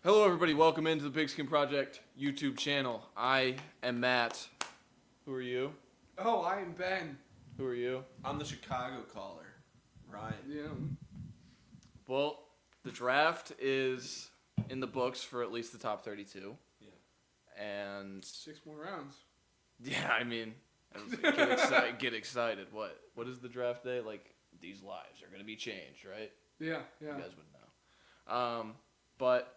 Hello, everybody. Welcome into the Pigskin Project YouTube channel. I am Matt. Who are you? Oh, I am Ben. Who are you? I'm the Chicago caller, Ryan. Yeah. Well, the draft is in the books for at least the top 32. Yeah. And 6 more rounds. yeah, I mean, get excited. What is the draft day? Like, these lives are going to be changed, right? Yeah. You guys would know. But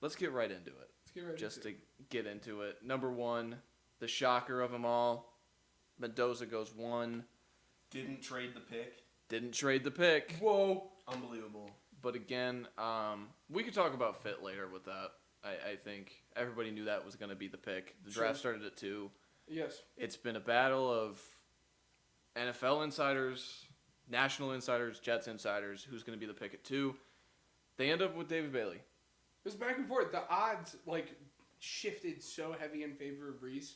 let's get right into it. Let's get ready. Just to get into it. Number one, the shocker of them all, Mendoza goes 1. Didn't trade the pick. Didn't trade the pick. Whoa. Unbelievable. But again, we could talk about fit later with that. I think everybody knew that was going to be the pick. The draft started at 2. Yes. It's been a battle of NFL insiders, national insiders, Jets insiders, who's going to be the pick at 2. They end up with David Bailey. It was back and forth. The odds, shifted so heavy in favor of Reese.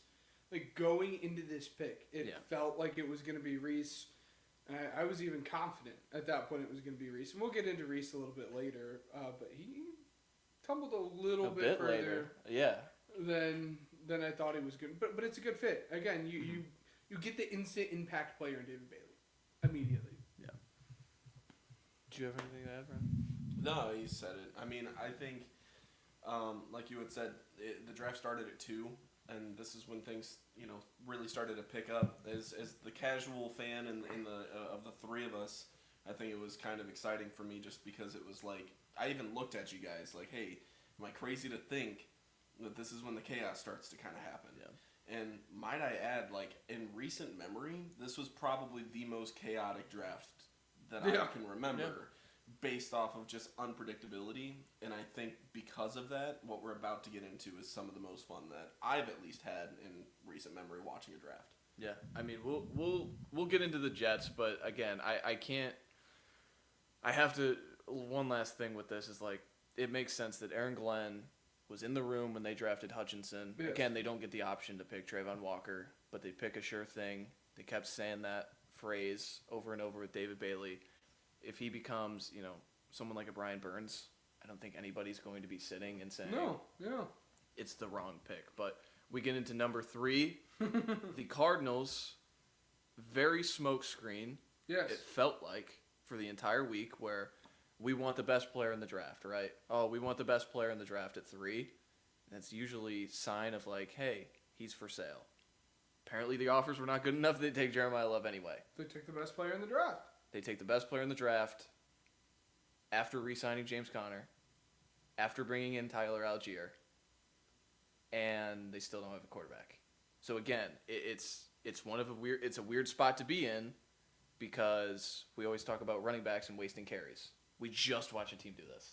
Going into this pick, it felt like it was going to be Reese. I was even confident at that point it was going to be Reese. And we'll get into Reese a little bit later. But he tumbled a little bit further later. Yeah. than I thought he was going to. But it's a good fit. Again, you get the instant impact player in David Bailey immediately. Yeah. Do you have anything to add, Brian? No, you said it. I mean, I think, like you had said, the draft started at 2, and this is when things, really started to pick up. As the casual fan in the of the three of us, I think it was kind of exciting for me just because it was like, I even looked at you guys like, hey, am I crazy to think that this is when the chaos starts to kind of happen? Yeah. And might I add, in recent memory, this was probably the most chaotic draft that I can remember. Yeah. Based off of just unpredictability, and I think because of that, what we're about to get into is some of the most fun that I've at least had in recent memory watching a draft. Yeah, I mean, we'll get into the Jets, but again, I can't. I have to. One last thing with this is it makes sense that Aaron Glenn was in the room when they drafted Hutchinson. Yes. Again, they don't get the option to pick Trayvon Walker, but they pick a sure thing. They kept saying that phrase over and over with David Bailey. If he becomes, someone like a Brian Burns, I don't think anybody's going to be sitting and saying, it's the wrong pick. But we get into number 3, the Cardinals, very smokescreen. Yes. It felt like for the entire week where we want the best player in the draft, right? Oh, we want the best player in the draft at 3. And that's usually sign of hey, he's for sale. Apparently the offers were not good enough. They take Jeremiah Love anyway. They took the best player in the draft. They take the best player in the draft after re-signing James Conner, after bringing in Tyler Algier, and they still don't have a quarterback. So again, it's a weird spot to be in because we always talk about running backs and wasting carries. We just watch a team do this.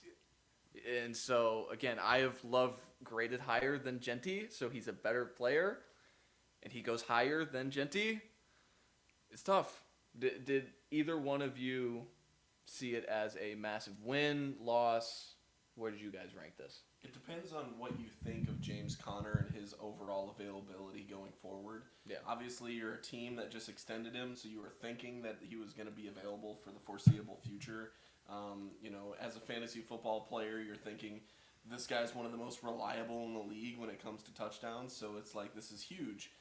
And so again, I have Love graded higher than Genty, so he's a better player, and he goes higher than Genty. It's tough. Did either one of you see it as a massive win, loss? Where did you guys rank this? It depends on what you think of James Conner and his overall availability going forward. Yeah. Obviously, you're a team that just extended him, so you were thinking that he was going to be available for the foreseeable future. As a fantasy football player, you're thinking this guy's one of the most reliable in the league when it comes to touchdowns, so it's this is huge.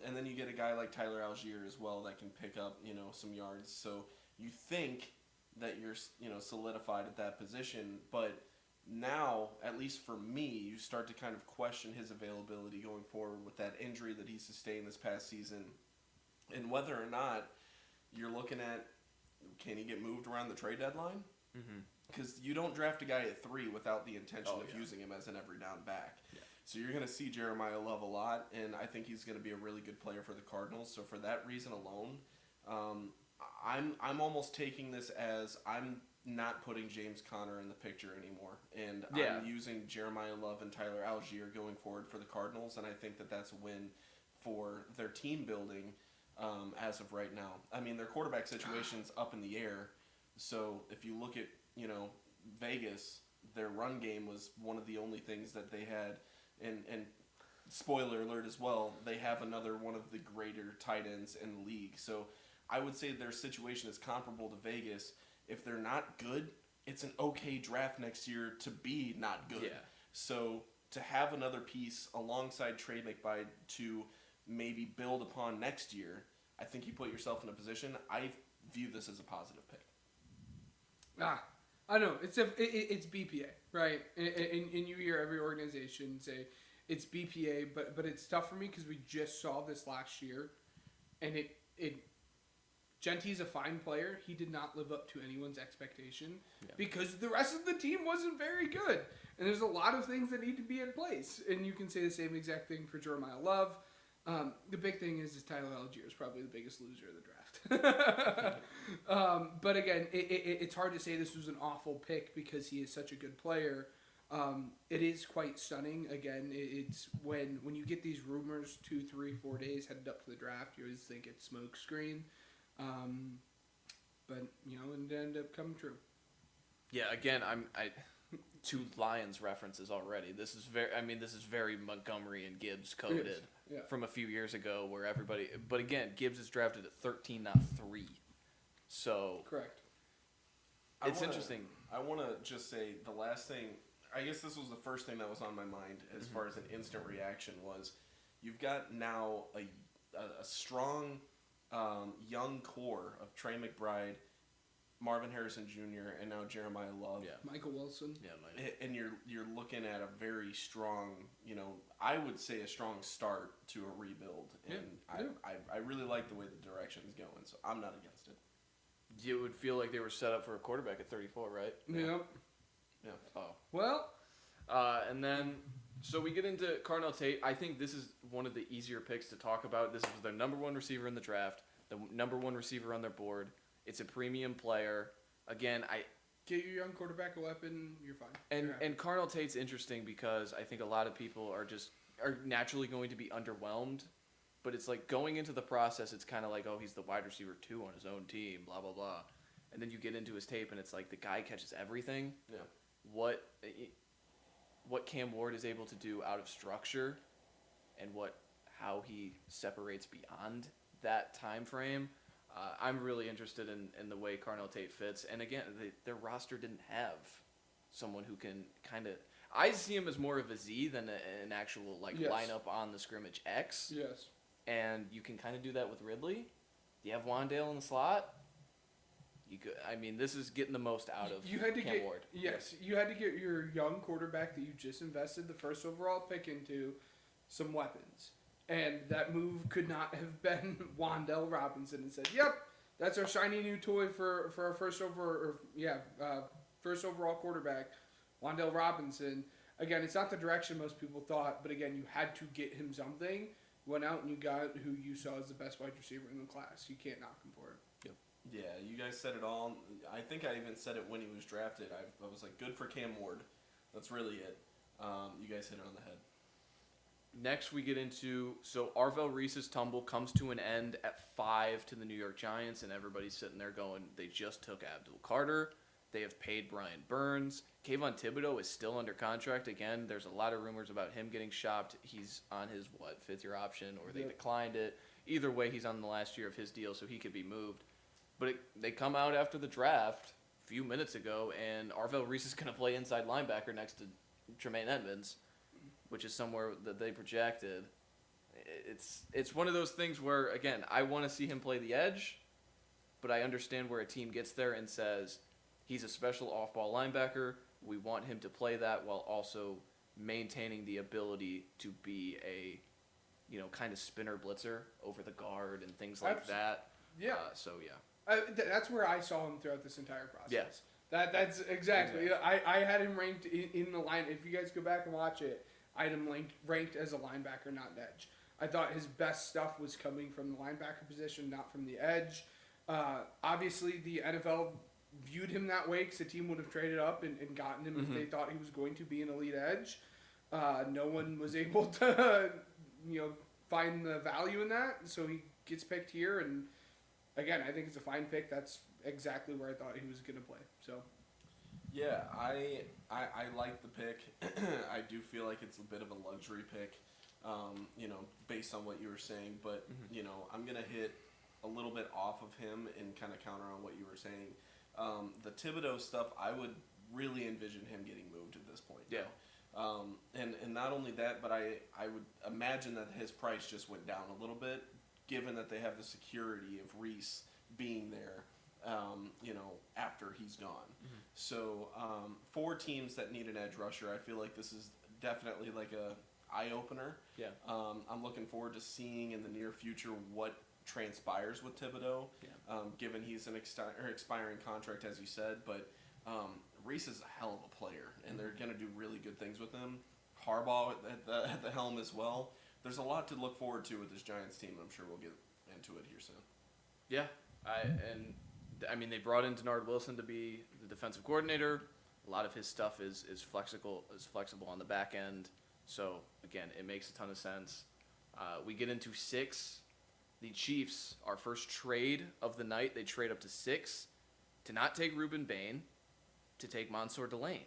And then you get a guy like Tyler Algier as well that can pick up, some yards. So you think that you're, solidified at that position. But now, at least for me, you start to kind of question his availability going forward with that injury that he sustained this past season. And whether or not you're looking at, can he get moved around the trade deadline? Because you don't draft a guy at 3 without the intention of using him as an every down back. Yeah. So you're going to see Jeremiah Love a lot, and I think he's going to be a really good player for the Cardinals. So for that reason alone, I'm almost taking this as I'm not putting James Conner in the picture anymore, and I'm using Jeremiah Love and Tyler Algier going forward for the Cardinals, and I think that that's a win for their team building as of right now. I mean, their quarterback situation's up in the air, so if you look at, Vegas, their run game was one of the only things that they had. And spoiler alert as well, they have another one of the greater tight ends in the league. So I would say their situation is comparable to Vegas. If they're not good, it's an okay draft next year to be not good. Yeah. So to have another piece alongside Trey McBride to maybe build upon next year, I think you put yourself in a position. I view this as a positive pick. I know it's BPA, right? And you hear every organization say it's BPA, but it's tough for me because we just saw this last year, and Gentie's a fine player. He did not live up to anyone's expectation because the rest of the team wasn't very good, and there's a lot of things that need to be in place. And you can say the same exact thing for Jeremiah Love. The big thing is Tyler Algier is probably the biggest loser of the draft. But again, it's hard to say this was an awful pick because he is such a good player. It is quite stunning. Again, it's when you get these rumors 2, 3, 4 days headed up to the draft, you always think it's smoke screen. But it ended up coming true. Yeah, again, I two Lions references already. This is very Montgomery and Gibbs coded from a few years ago, where everybody. But again, Gibbs is drafted at 13, not 3. So correct. It's interesting. I want to just say the last thing. I guess this was the first thing that was on my mind as far as an instant reaction was. You've got now a strong young core of Trey McBride, Marvin Harrison Jr., and now Jeremiah Love. Yeah. Michael Wilson. Yeah, and you're looking at a very strong, I would say a strong start to a rebuild. And I really like the way the direction's going, so I'm not against it. You would feel like they were set up for a quarterback at 34, right? Yep. Yeah. Oh. Well. And then, so we get into Carnell Tate. I think this is one of the easier picks to talk about. This was their number 1 receiver in the draft, the number 1 receiver on their board. It's a premium player. Again, get your young quarterback a weapon, you're fine. And Carnell Tate's interesting because I think a lot of people are naturally going to be underwhelmed. But it's like going into the process, it's kind of like, oh, he's the wide receiver 2 on his own team, blah, blah, blah. And then you get into his tape, and it's like the guy catches everything. Yeah. What Cam Ward is able to do out of structure and how he separates beyond that time frame, I'm really interested in the way Carnell Tate fits. And again, their roster didn't have someone who can kind of... I see him as more of a Z than an actual lineup on the scrimmage X. Yes. And you can kind of do that with Ridley. You have Wandale in the slot. This is getting the most out of Cam Ward. Yes, you had to get your young quarterback that you just invested the first overall pick into some weapons. And that move could not have been Wandale Robinson and said, yep, that's our shiny new toy for our first overall quarterback, Wandale Robinson. Again, it's not the direction most people thought, but again, you had to get him something. Went out and you got who you saw as the best wide receiver in the class. You can't knock him for it. Yep. Yeah, you guys said it all. I think I even said it when he was drafted. I was like, good for Cam Ward. That's really it. You guys hit it on the head. Next, we get into... So, Arvell Reese's tumble comes to an end at 5 to the New York Giants, and everybody's sitting there going, they just took Abdul Carter. They have paid Brian Burns. Kayvon Thibodeau is still under contract. Again, there's a lot of rumors about him getting shopped. He's on his, 5th-year option, or they declined it. Either way, he's on the last year of his deal, so he could be moved. But they come out after the draft a few minutes ago, and Arvell Reese is going to play inside linebacker next to Tremaine Edmonds, which is somewhere that they projected. It's one of those things where, again, I want to see him play the edge, but I understand where a team gets there and says, he's a special off-ball linebacker. We want him to play that while also maintaining the ability to be a, kind of spinner blitzer over the guard and things like that. Yeah. That's where I saw him throughout this entire process. Yes. That's exactly. I had him ranked in the line. If you guys go back and watch it, I had him ranked as a linebacker, not an edge. I thought his best stuff was coming from the linebacker position, not from the edge. Obviously, the NFL viewed him that way because the team would have traded up and gotten him if they thought he was going to be an elite edge. No one was able to, find the value in that, so he gets picked here. And again, I think it's a fine pick. That's exactly where I thought he was going to play. So. Yeah, I like the pick. I do feel like it's a bit of a luxury pick, based on what you were saying. But, I'm going to hit a little bit off of him and kind of counter on what you were saying. The Thibodeau stuff, I would really envision him getting moved at this point. Yeah. And not only that, but I would imagine that his price just went down a little bit, given that they have the security of Reese being there, after he's gone. Mm-hmm. So 4 teams that need an edge rusher, I feel like this is definitely like a eye-opener. Yeah. I'm looking forward to seeing in the near future what transpires with Thibodeau, given he's an expiring contract, as you said, but Reese is a hell of a player, and they're going to do really good things with him. Harbaugh at the helm as well. There's a lot to look forward to with this Giants team, and I'm sure we'll get into it here soon. Yeah, they brought in Denard Wilson to be the defensive coordinator. A lot of his stuff is flexible on the back end. So again, it makes a ton of sense. We get into 6. The Chiefs, our first trade of the night, they trade up to 6 to not take Reuben Bain, to take Mansour Delane.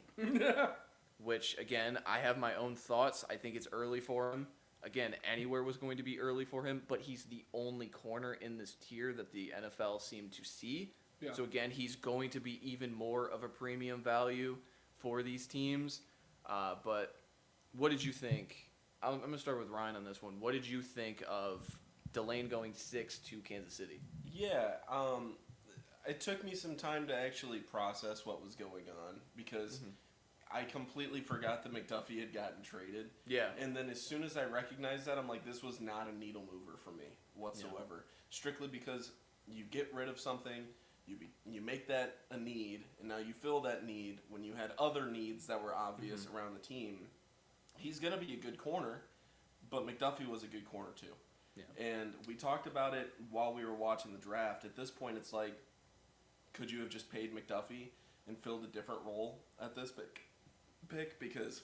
Which, again, I have my own thoughts. I think it's early for him. Again, anywhere was going to be early for him, but he's the only corner in this tier that the NFL seemed to see. Yeah. So, again, he's going to be even more of a premium value for these teams. But what did you think? I'm going to start with Ryan on this one. What did you think of Delane going 6 to Kansas City? Yeah, it took me some time to actually process what was going on because I completely forgot that McDuffie had gotten traded. Yeah. And then as soon as I recognized that, I'm like, this was not a needle mover for me whatsoever. Yeah. Strictly because you get rid of something, you make that a need, and now you fill that need when you had other needs that were obvious around the team. He's going to be a good corner, but McDuffie was a good corner too. Yeah. And we talked about it while we were watching the draft. At this point, it's like, could you have just paid McDuffie and filled a different role at this pick? Because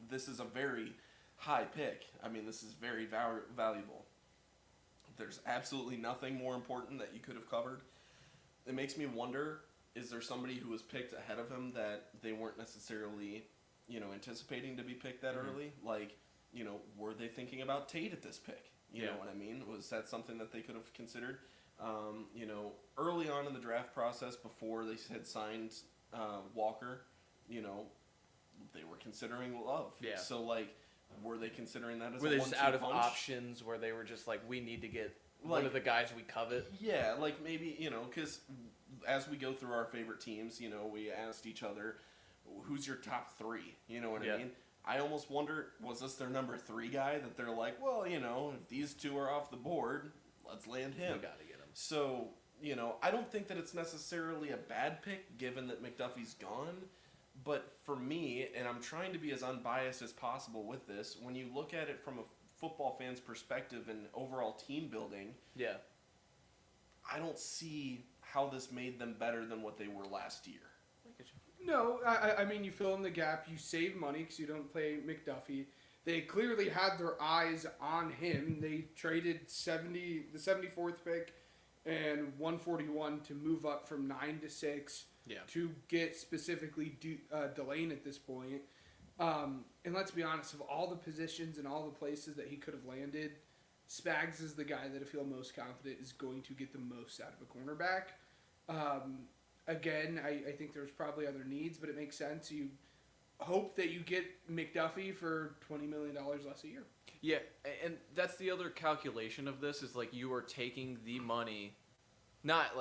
this is a very high pick. I mean, this is very valuable. There's absolutely nothing more important that you could have covered. It makes me wonder, is there somebody who was picked ahead of him that they weren't necessarily, anticipating to be picked that early? Like, were they thinking about Tate at this pick? You know what I mean? Was that something that they could have considered? Early on in the draft process, before they had signed Walker, they were considering Love. Yeah. So, were they considering that as were a they one-two just out of punch? Options where they were just like, we need to get one of the guys we covet? Yeah, maybe, because as we go through our favorite teams, we asked each other, who's your top 3? You know what I mean? I almost wonder, was this their number 3 guy that they're like, well, if these 2 are off the board, let's land him. We got to get him. So, I don't think that it's necessarily a bad pick given that McDuffie's gone. But for me, and I'm trying to be as unbiased as possible with this, when you look at it from a football fan's perspective and overall team building, I don't see how this made them better than what they were last year. No, I mean, you fill in the gap, you save money because you don't play McDuffie. They clearly had their eyes on him. They traded the 74th pick and 141 to move up from 9 to 6 to get specifically Delane at this point. And let's be honest, of all the positions and all the places that he could have landed, Spags is the guy that I feel most confident is going to get the most out of a cornerback. Again, I think there's probably other needs, but it makes sense. You hope that you get McDuffie for $20 million less a year. Yeah, and that's the other calculation of this is you are taking the money, not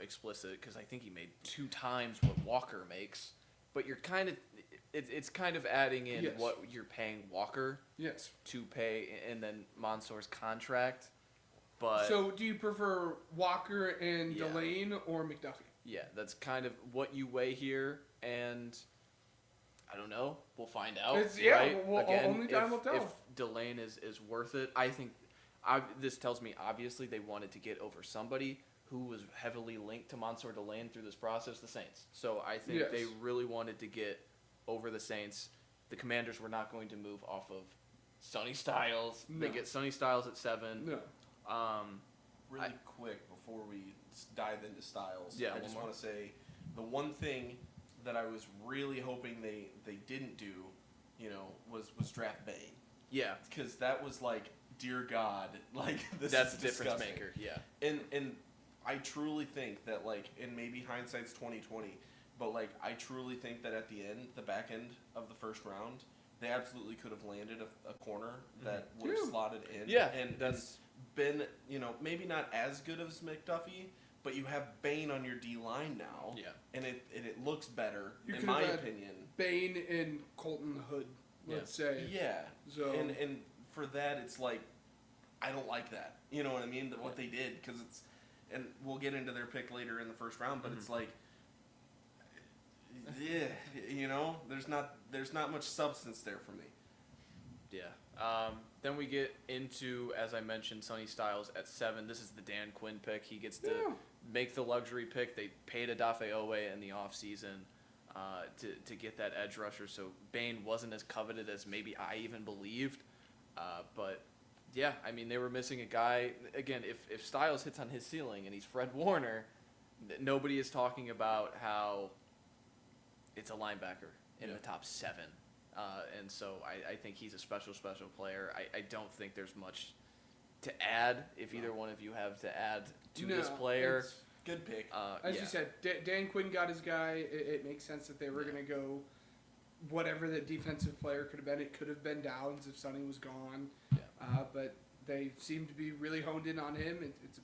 explicit, because I think he made 2 times what Walker makes, but you're kind of it's kind of adding in what you're paying Walker to pay, and then Mansour's contract. But so do you prefer Walker and Delane or McDuffie? Yeah, that's kind of what you weigh here, and I don't know. We'll find out. Right? Again, only time will tell. If Delane is worth it, I think this tells me obviously they wanted to get over somebody who was heavily linked to Mansour Delane through this process, the Saints. So I think they really wanted to get over the Saints. The Commanders were not going to move off of Sonny Styles. No. They get Sonny Styles at 7. No. Really quick before we dive into Styles, I just want to say the one thing that I was really hoping they didn't do, was draft Bain. Yeah. Because that was dear God, this that's is the difference disgusting. maker. Yeah. And I truly think that, like, and maybe hindsight's 2020, but, like, I truly think that at the back end of the first round, they absolutely could have landed a corner that would have slotted in. Yeah, and that's been, maybe not as good as McDuffie, but you have Bane on your D line now. Yeah. And it looks better, You in could my have had opinion. Bane and Colton Hood, let's say. Yeah. So And for that, it's like, I don't like that. You know what I mean? What they did, because it's, and we'll get into their pick later in the first round, but it's like, yeah, there's not much substance there for me. Yeah. Then we get into, as I mentioned, Sonny Styles at 7. This is the Dan Quinn pick. He gets to make the luxury pick. They paid Odafe Owe in the offseason to get that edge rusher. So Bane wasn't as coveted as maybe I even believed. But, yeah, I mean, they were missing a guy. Again, if Styles hits on his ceiling and he's Fred Warner, nobody is talking about how it's a linebacker in the top 7. And so I think he's a special player. I don't think there's much to add if either one of you have to add to this player. Good pick. As you said, Dan Quinn got his guy. It makes sense that they were going to go whatever the defensive player could have been. It could have been Downs if Sonny was gone. Yeah. But they seem to be really honed in on him. It's a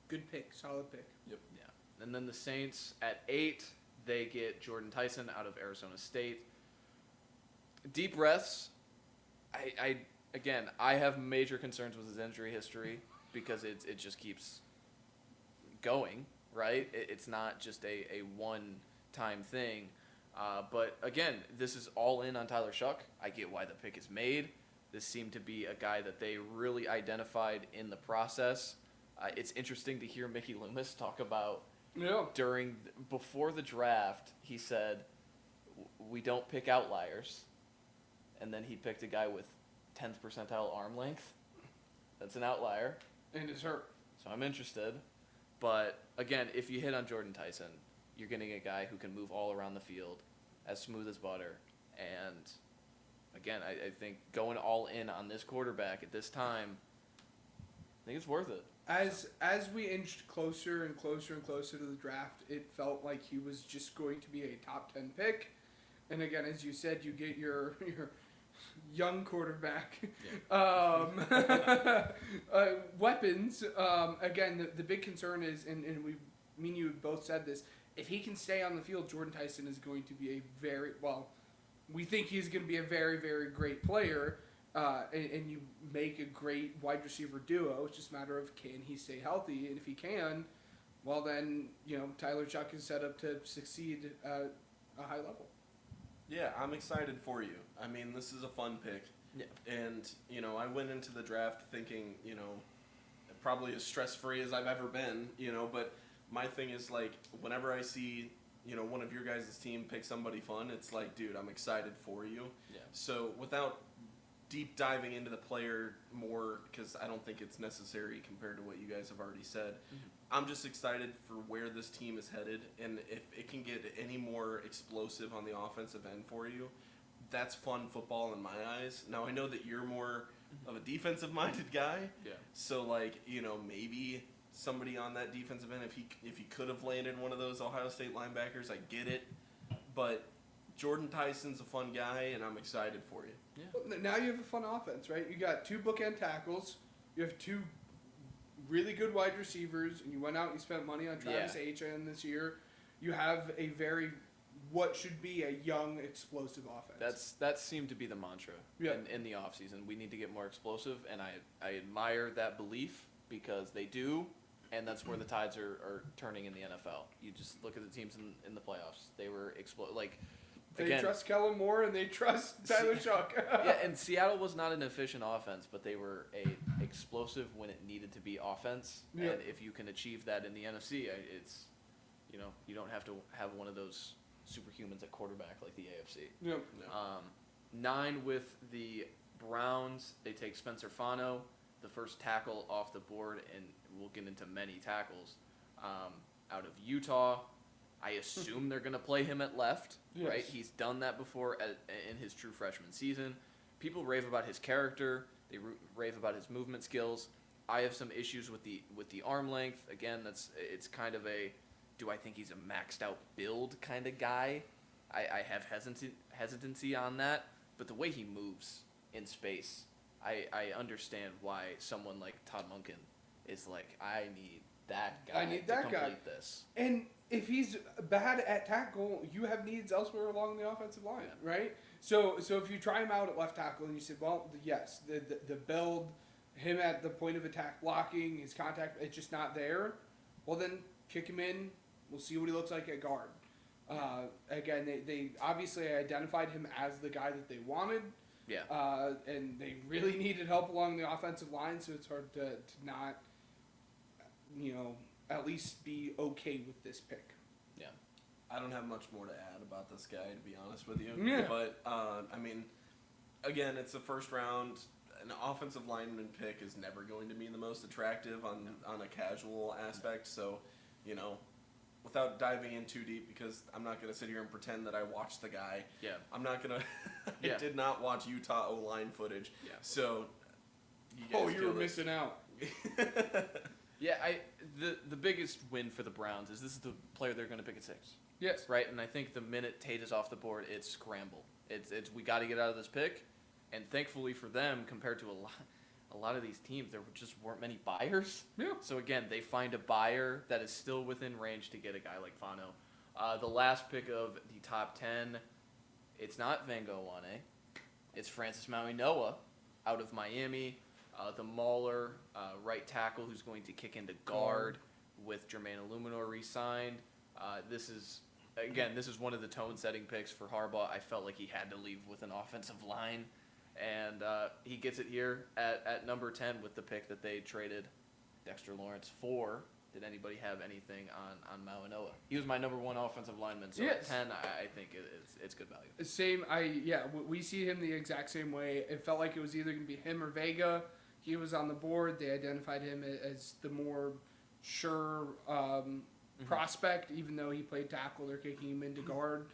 good pick, solid pick. Yep. Yeah. And then the Saints at 8, they get Jordan Tyson out of Arizona State. Deep breaths. I have major concerns with his injury history because it just keeps going, right? It's not just a one-time thing. But again, this is all in on Tyler Shuck. I get why the pick is made. This seemed to be a guy that they really identified in the process. It's interesting to hear Mickey Loomis talk about before the draft. He said, "We don't pick outliers." And then he picked a guy with 10th percentile arm length. That's an outlier. And it's hurt. So I'm interested. But, again, if you hit on Jordan Tyson, you're getting a guy who can move all around the field, as smooth as butter. And, again, I think going all in on this quarterback at this time, I think it's worth it. As we inched closer and closer and closer to the draft, it felt like he was just going to be a top 10 pick. And, again, as you said, you get your young quarterback. Weapons. Again, the big concern is, and me and you both said this, if he can stay on the field, Jordan Tyson is going to be we think he's going to be a very, very great player, and you make a great wide receiver duo. It's just a matter of can he stay healthy, and if he can, well then, Tyler Shuck is set up to succeed at a high level. Yeah, I'm excited for you. I mean, this is a fun pick. Yeah. And, I went into the draft thinking, probably as stress-free as I've ever been, but my thing is, like, whenever I see, one of your guys' team pick somebody fun, it's like, dude, I'm excited for you. Yeah. So without deep diving into the player more, because I don't think it's necessary compared to what you guys have already said, I'm just excited for where this team is headed, and if it can get any more explosive on the offensive end for you, that's fun football in my eyes. Now, I know that you're more of a defensive-minded guy, so, like, maybe somebody on that defensive end, if he could have landed one of those Ohio State linebackers, I get it, but Jordan Tyson's a fun guy, and I'm excited for you. Yeah. Well, now you have a fun offense, right? You got 2 bookend tackles, you have 2 really good wide receivers, and you went out and you spent money on Travis Etienne this year. You have what should be a young, explosive offense. That seemed to be the mantra in the offseason. We need to get more explosive, and I admire that belief because they do, and that's where the tides are turning in the NFL. You just look at the teams in the playoffs. They were They trust Kellen Moore, and they trust Tyler Shuck. Yeah, and Seattle was not an efficient offense, but they were explosive when it needed to be offense. Yep. And if you can achieve that in the NFC, it's you don't have to have one of those superhumans at quarterback like the AFC. Yep. 9 with the Browns, they take Spencer Fano, the first tackle off the board, and we'll get into many tackles out of Utah. I assume they're going to play him at left, right? He's done that before in his true freshman season. People rave about his character. They rave about his movement skills. I have some issues with the arm length. Again, it's kind of a, do I think he's a maxed out build kind of guy? I have hesitancy on that, but the way he moves in space, I understand why someone like Todd Monken is like, I need that guy to complete this. And if he's bad at tackle, you have needs elsewhere along the offensive line, right? So if you try him out at left tackle and you say, well, yes, the build, him at the point of attack blocking, his contact, it's just not there, well then kick him in. We'll see what he looks like at guard. Again, they obviously identified him as the guy that they wanted. Yeah. And they really needed help along the offensive line, so it's hard to not, at least be okay with this pick. Yeah. I don't have much more to add about this guy, to be honest with you. Yeah. But, I mean, again, it's a first round. An offensive lineman pick is never going to be the most attractive on a casual aspect. So, without diving in too deep, because I'm not going to sit here and pretend that I watched the guy. Yeah. I'm not going to. I did not watch Utah O-line footage. Yeah. So, you guys you were missing out. Yeah, the biggest win for the Browns is this is the player they're going to pick at 6. Yes. Right, and I think the minute Tate is off the board, it's scramble. It's we got to get out of this pick, and thankfully for them, compared to a lot of these teams, there just weren't many buyers. Yeah. So again, they find a buyer that is still within range to get a guy like Fano. The last pick of the top 10, it's not Van Gowane, it's Francis Maui-Noah out of Miami. The Mauler right tackle who's going to kick into guard with Jermaine Illuminor re-signed. This is one of the tone-setting picks for Harbaugh. I felt like he had to leave with an offensive line, and he gets it here at number 10 with the pick that they traded Dexter Lawrence for. Did anybody have anything on Maui-Noah? He was my number 1 offensive lineman, so Yes. at 10, I think it's good value. Same. We see him the exact same way. It felt like it was either going to be him or Vega. He was on the board. They identified him as the more sure prospect, even though he played tackle. They're kicking him into guard.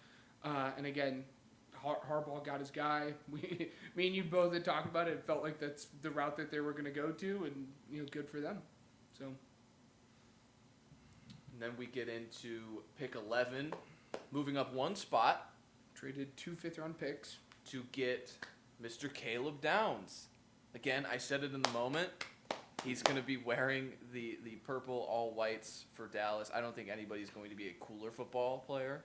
And again, Harbaugh got his guy. Me and you both had talked about it. It felt like that's the route that they were going to go to, and good for them. So. And then we get into pick 11, moving up 1 spot. Traded 2 fifth-round picks to get Mr. Caleb Downs. Again, I said it in the moment. He's going to be wearing the purple all-whites for Dallas. I don't think anybody's going to be a cooler football player,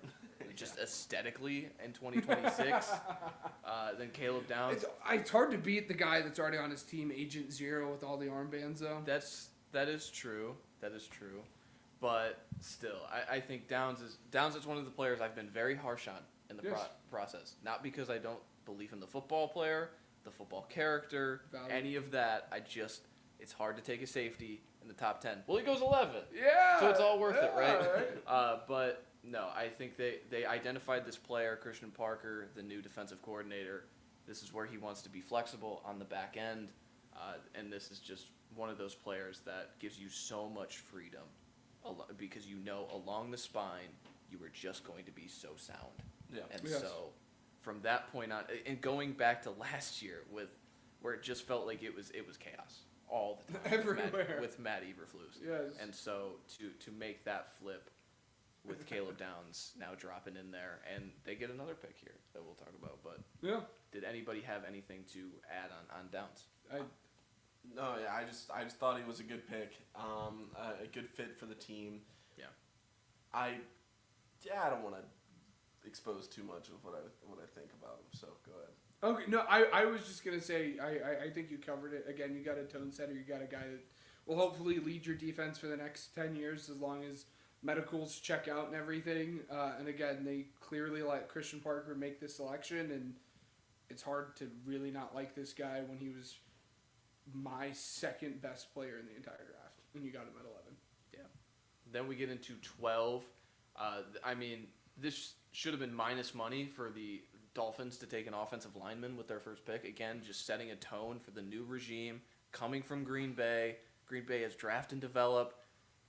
just aesthetically, in 2026 than Caleb Downs. It's hard to beat the guy that's already on his team, Agent Zero, with all the armbands, though. That is true. But still, I think Downs is one of the players I've been very harsh on in the process. Not because I don't believe in the football player, the football character, any of that. It's hard to take a safety in the top 10. Well, he goes 11. Yeah. So it's all worth it, right? But no, I think they identified this player, Christian Parker, the new defensive coordinator. This is where he wants to be flexible on the back end. And this is just one of those players that gives you so much freedom because along the spine, you are just going to be so sound. Yeah. And so from that point on, and going back to last year where it just felt like it was chaos all the time everywhere with Matt Eberflus. Yes. And so to make that flip with Caleb Downs now dropping in there, and they get another pick here that we'll talk about. But did anybody have anything to add on Downs? No, yeah, I just thought he was a good pick, a good fit for the team. Yeah. I don't want to expose too much of what I think about him. So go ahead. Okay, no, I was just gonna say I think you covered it. Again, you got a tone setter. You got a guy that will hopefully lead your defense for the next 10 years as long as medicals check out and everything. And again, they clearly let Christian Parker make this selection, and it's hard to really not like this guy when he was my second best player in the entire draft, and you got him at 11. Yeah. Then we get into 12. This should have been minus money for the Dolphins to take an offensive lineman with their first pick. Again, just setting a tone for the new regime coming from Green Bay. Green Bay has draft and develop,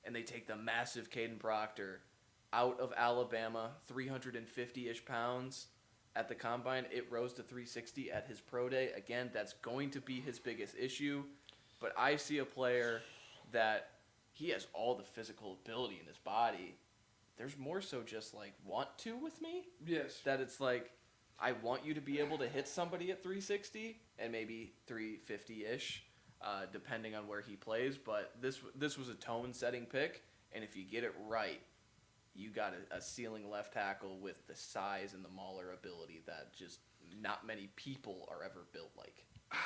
and they take the massive Caden Proctor out of Alabama, 350-ish pounds at the combine. It rose to 360 at his pro day. Again, that's going to be his biggest issue. but I see a player that he has all the physical ability in his body. There's more so just like want to with me. Yes. That it's like I want you to be able to hit somebody at 360 and maybe 350-ish, depending on where he plays. But this was a tone-setting pick, and if you get it right, you got a ceiling left tackle with the size and the mauler ability that just not many people are ever built like. So.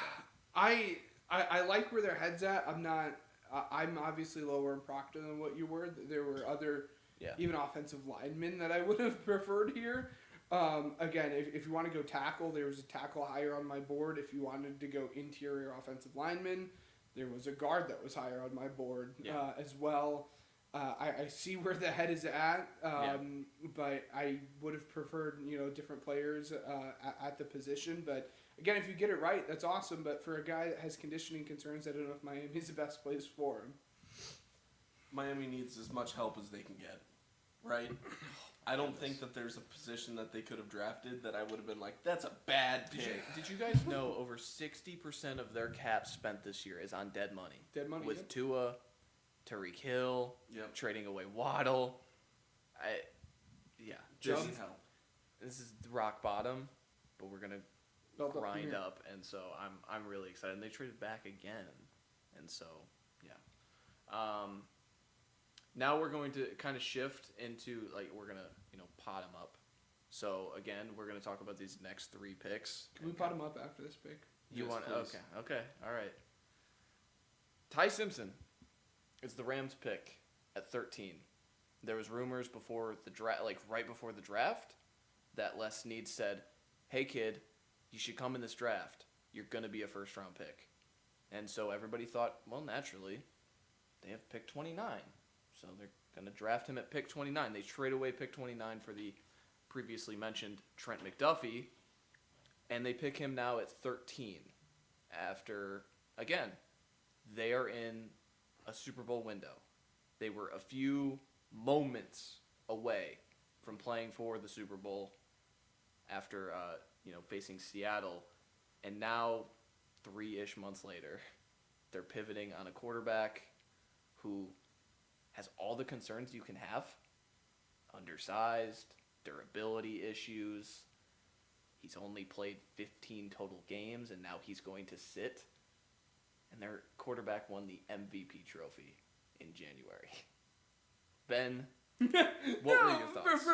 I like where their head's at. I'm obviously lower in Proctor than what you were. There were other even offensive linemen that I would have preferred here. Again, if you want to go tackle, there was a tackle higher on my board. If you wanted to go interior offensive lineman, there was a guard that was higher on my board as well. I see where the head is at, but I would have preferred different players at the position. But again, if you get it right, that's awesome. But for a guy that has conditioning concerns, I don't know if Miami's the best place for him. Miami needs as much help as they can get, right? I don't think that there's a position that they could have drafted that I would have been like, that's a bad pick. Did you guys know over 60% of their cap spent this year is on dead money? Dead money, with Tua, Tariq Hill, trading away Waddle. This is rock bottom, but we're gonna grind up, and so I'm really excited. And they traded back again, and so now we're going to kind of shift into we're gonna pot them up. So again, we're gonna talk about these next 3 picks. Can we pot them up after this pick? You want? Okay, all right. Ty Simpson. It's the Rams pick at 13. There was rumors before the draft, right before the draft, that Les Snead said, "Hey kid, you should come in this draft. You're gonna be a first-round pick." And so everybody thought, well, naturally, they have pick 29, so they're gonna draft him at pick 29. They trade away pick 29 for the previously mentioned Trent McDuffie, and they pick him now at 13. After again, they are in a Super Bowl window. They were a few moments away from playing for the Super Bowl after facing Seattle, and now 3-ish months later, they're pivoting on a quarterback who has all the concerns you can have: undersized, durability issues. He's only played 15 total games, and now he's going to sit. And their quarterback won the MVP trophy in January. Ben, what were your thoughts?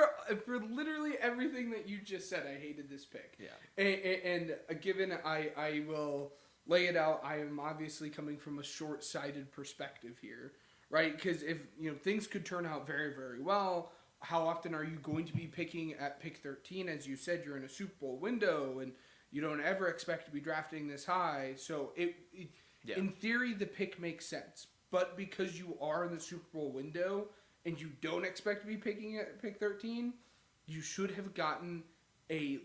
For literally everything that you just said, I hated this pick. Yeah. And given I will lay it out, I am obviously coming from a short-sighted perspective here, right? Because if things could turn out very, very well, how often are you going to be picking at pick 13? As you said, you're in a Super Bowl window, and you don't ever expect to be drafting this high. So in theory, the pick makes sense. But because you are in the Super Bowl window and you don't expect to be picking at pick 13, you should have gotten a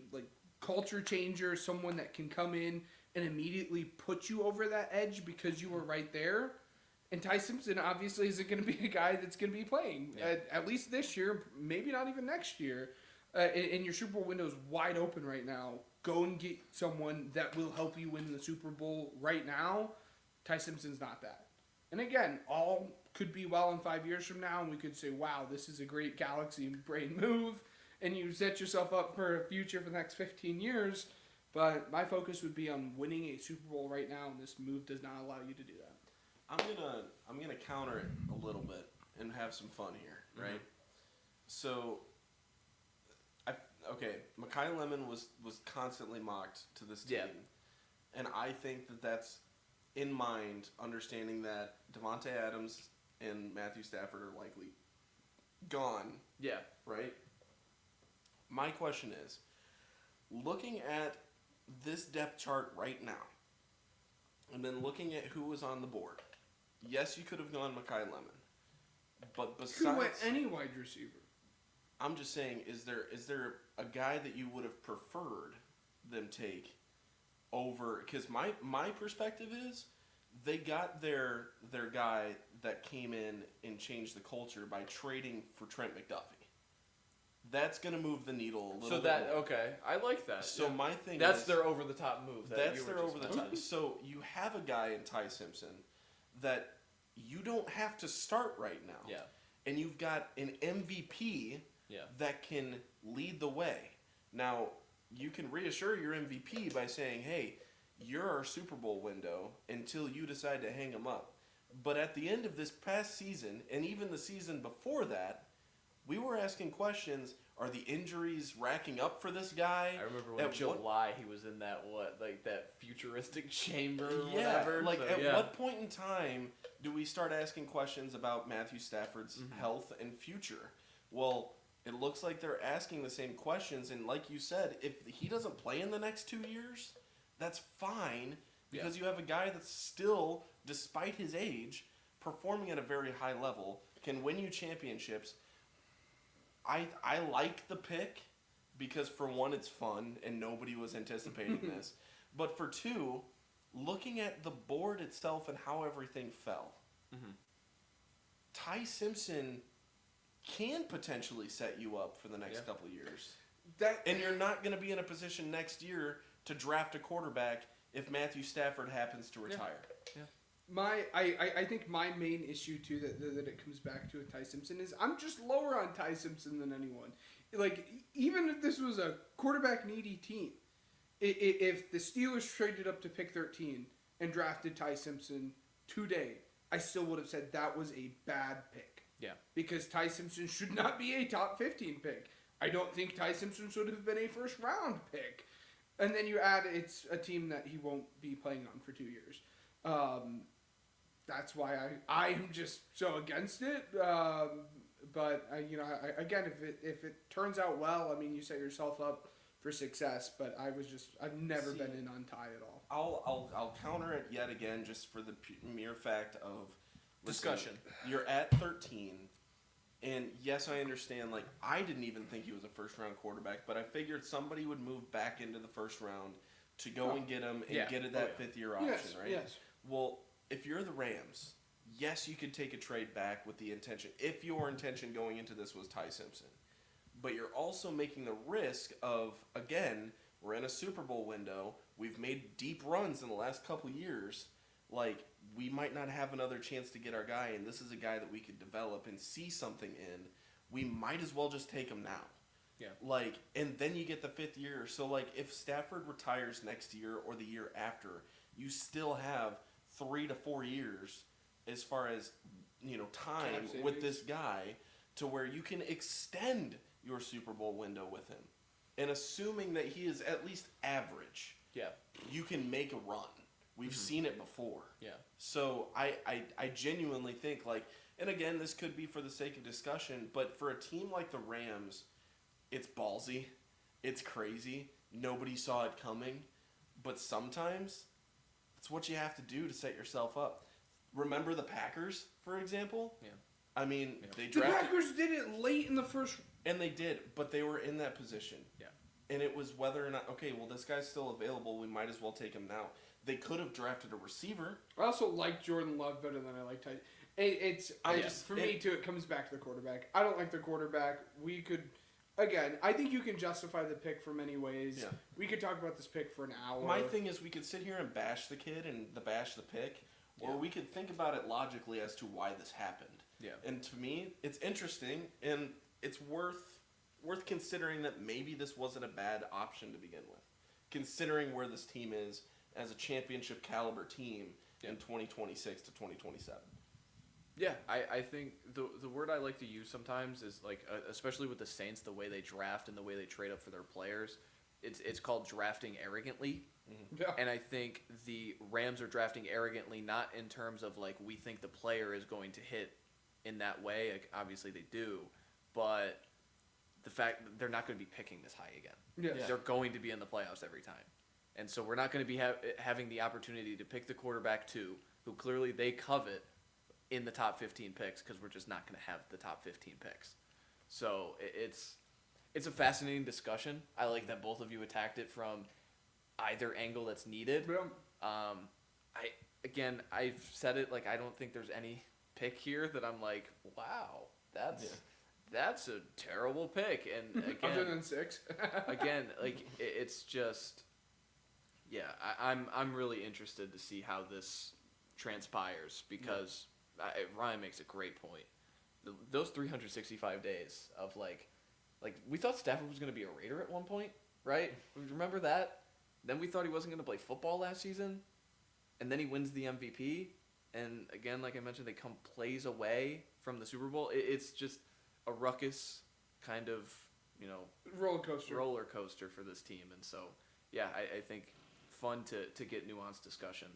culture changer, someone that can come in and immediately put you over that edge because you were right there. And Ty Simpson obviously isn't going to be a guy that's going to be playing, at least this year, maybe not even next year. And your Super Bowl window is wide open right now. Go and get someone that will help you win the Super Bowl right now. Ty Simpson's not that. And again, all could be well in 5 years from now, and we could say, wow, this is a great galaxy brain move, and you set yourself up for a future for the next 15 years. But my focus would be on winning a Super Bowl right now, and this move does not allow you to do that. I'm gonna counter it a little bit and have some fun here, right? Mm-hmm. So, Mekhi Lemon was constantly mocked to this team, and I think that's in mind, understanding that Devontae Adams and Matthew Stafford are likely gone. Yeah. Right? My question is, looking at this depth chart right now, and then looking at who was on the board, yes, you could have gone Mekhi Lemon, but besides... Could have went any wide receiver. I'm just saying, is there a guy that you would have preferred them take over? Because my perspective is they got their guy that came in and changed the culture by trading for Trent McDuffie. That's going to move the needle a little bit more. Okay, I like that. So my thing that's their over-the-top move. That's their over-the-top. So you have a guy in Ty Simpson that you don't have to start right now. Yeah. And you've got an MVP that can lead the way. Now, you can reassure your MVP by saying, hey, you're our Super Bowl window until you decide to hang him up. But at the end of this past season, and even the season before that, we were asking questions. Are the injuries racking up for this guy? I remember when July he was in that that futuristic chamber or yeah, whatever. What point in time do we start asking questions about Matthew Stafford's health and future? Well, it looks like they're asking the same questions, and like you said, if he doesn't play in the next 2 years, that's fine because you have a guy that's still, despite his age, performing at a very high level, can win you championships. I like the pick because, for one, it's fun and nobody was anticipating this. But for two, looking at the board itself and how everything fell, Ty Simpson can potentially set you up for the next couple of years. And you're not going to be in a position next year to draft a quarterback if Matthew Stafford happens to retire. Yeah. I think my main issue too that it comes back to with Ty Simpson is I'm just lower on Ty Simpson than anyone. Like, even if this was a quarterback needy team, if the Steelers traded up to pick 13 and drafted Ty Simpson today, I still would have said that was a bad pick. Yeah. Because Ty Simpson should not be a top 15 pick. I don't think Ty Simpson should have been a first round pick. And then you add it's a team that he won't be playing on for 2 years. That's why I am just so against it. But again, if it turns out well, I mean, you set yourself up for success. But I've never been in on Ty at all. I'll counter it yet again, just for the mere fact of discussion. You're at 13, and yes, I understand. Like, I didn't even think he was a first round quarterback, but I figured somebody would move back into the first round to go and get him and get that 5th year option, right? Yes. Well, if you're the Rams, yes, you could take a trade back with the intention, if your intention going into this was Ty Simpson. But you're also making the risk of, again, we're in a Super Bowl window. We've made deep runs in the last couple years. Like, we might not have another chance to get our guy, and this is a guy that we could develop and see something in. We might as well just take him now. Yeah. Like, and then you get the 5th year. So, like, if Stafford retires next year or the year after, you still have 3 to 4 years as far as, time with this guy to where you can extend your Super Bowl window with him. And assuming that he is at least average, you can make a run. We've seen it before. Yeah. So I genuinely think, like, and again, this could be for the sake of discussion, but for a team like the Rams, it's ballsy. It's crazy. Nobody saw it coming. But sometimes it's what you have to do to set yourself up. Remember the Packers, for example? Yeah. I mean, they The drafted... Packers did it late in the first... And they did, but they were in that position. Yeah. And it was whether or not, okay, well, this guy's still available. We might as well take him now. They could have drafted a receiver. I also like Jordan Love better than I like Ty. For me, too, it comes back to the quarterback. I don't like the quarterback. We could... Again, I think you can justify the pick for many ways. Yeah. We could talk about this pick for an hour. My thing is we could sit here and bash the kid and bash the pick, or we could think about it logically as to why this happened. Yeah. And to me, it's interesting, and it's worth considering that maybe this wasn't a bad option to begin with, considering where this team is as a championship caliber team in 2026 to 2027. Yeah, I think the word I like to use sometimes is, like, especially with the Saints, the way they draft and the way they trade up for their players, it's called drafting arrogantly. Yeah. And I think the Rams are drafting arrogantly, not in terms of, like, we think the player is going to hit in that way. Like, obviously they do, but the fact that they're not going to be picking this high again. Yes. They're going to be in the playoffs every time. And so we're not going to be having the opportunity to pick the quarterback too, who clearly they covet, in the top 15 picks, because we're just not going to have the top 15 picks. So it's a fascinating discussion. I like that both of you attacked it from either angle that's needed. Yeah. I've said it, like, I don't think there's any pick here that I'm like, wow, that's a terrible pick. And again, Other than 6. again, like, it's just, I'm really interested to see how this transpires because Ryan makes a great point. Those 365 days of like we thought Stafford was going to be a Raider at one point, right? Remember that? Then we thought he wasn't going to play football last season, and then he wins the MVP. And again, like I mentioned, they come plays away from the Super Bowl. It's just a ruckus kind of, roller coaster for this team. And so, yeah, I think fun to get nuanced discussion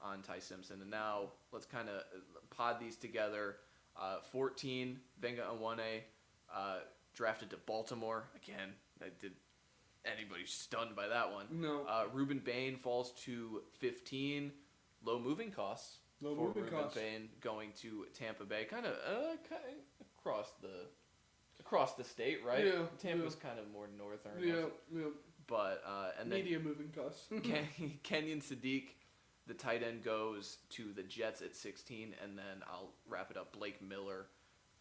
on Ty Simpson. And now let's kind of pod these together. 14, Venga Awane, drafted to Baltimore. Again, did anybody stunned by that one? No. Ruben Bain falls to 15. Low moving costs. Ruben Bain going to Tampa Bay, kind of across the state, right? Yeah. Tampa's kind of more northern. Yeah. But and then Media moving costs. Kenyon Sadiq, the tight end, goes to the Jets at 16, and then I'll wrap it up. Blake Miller,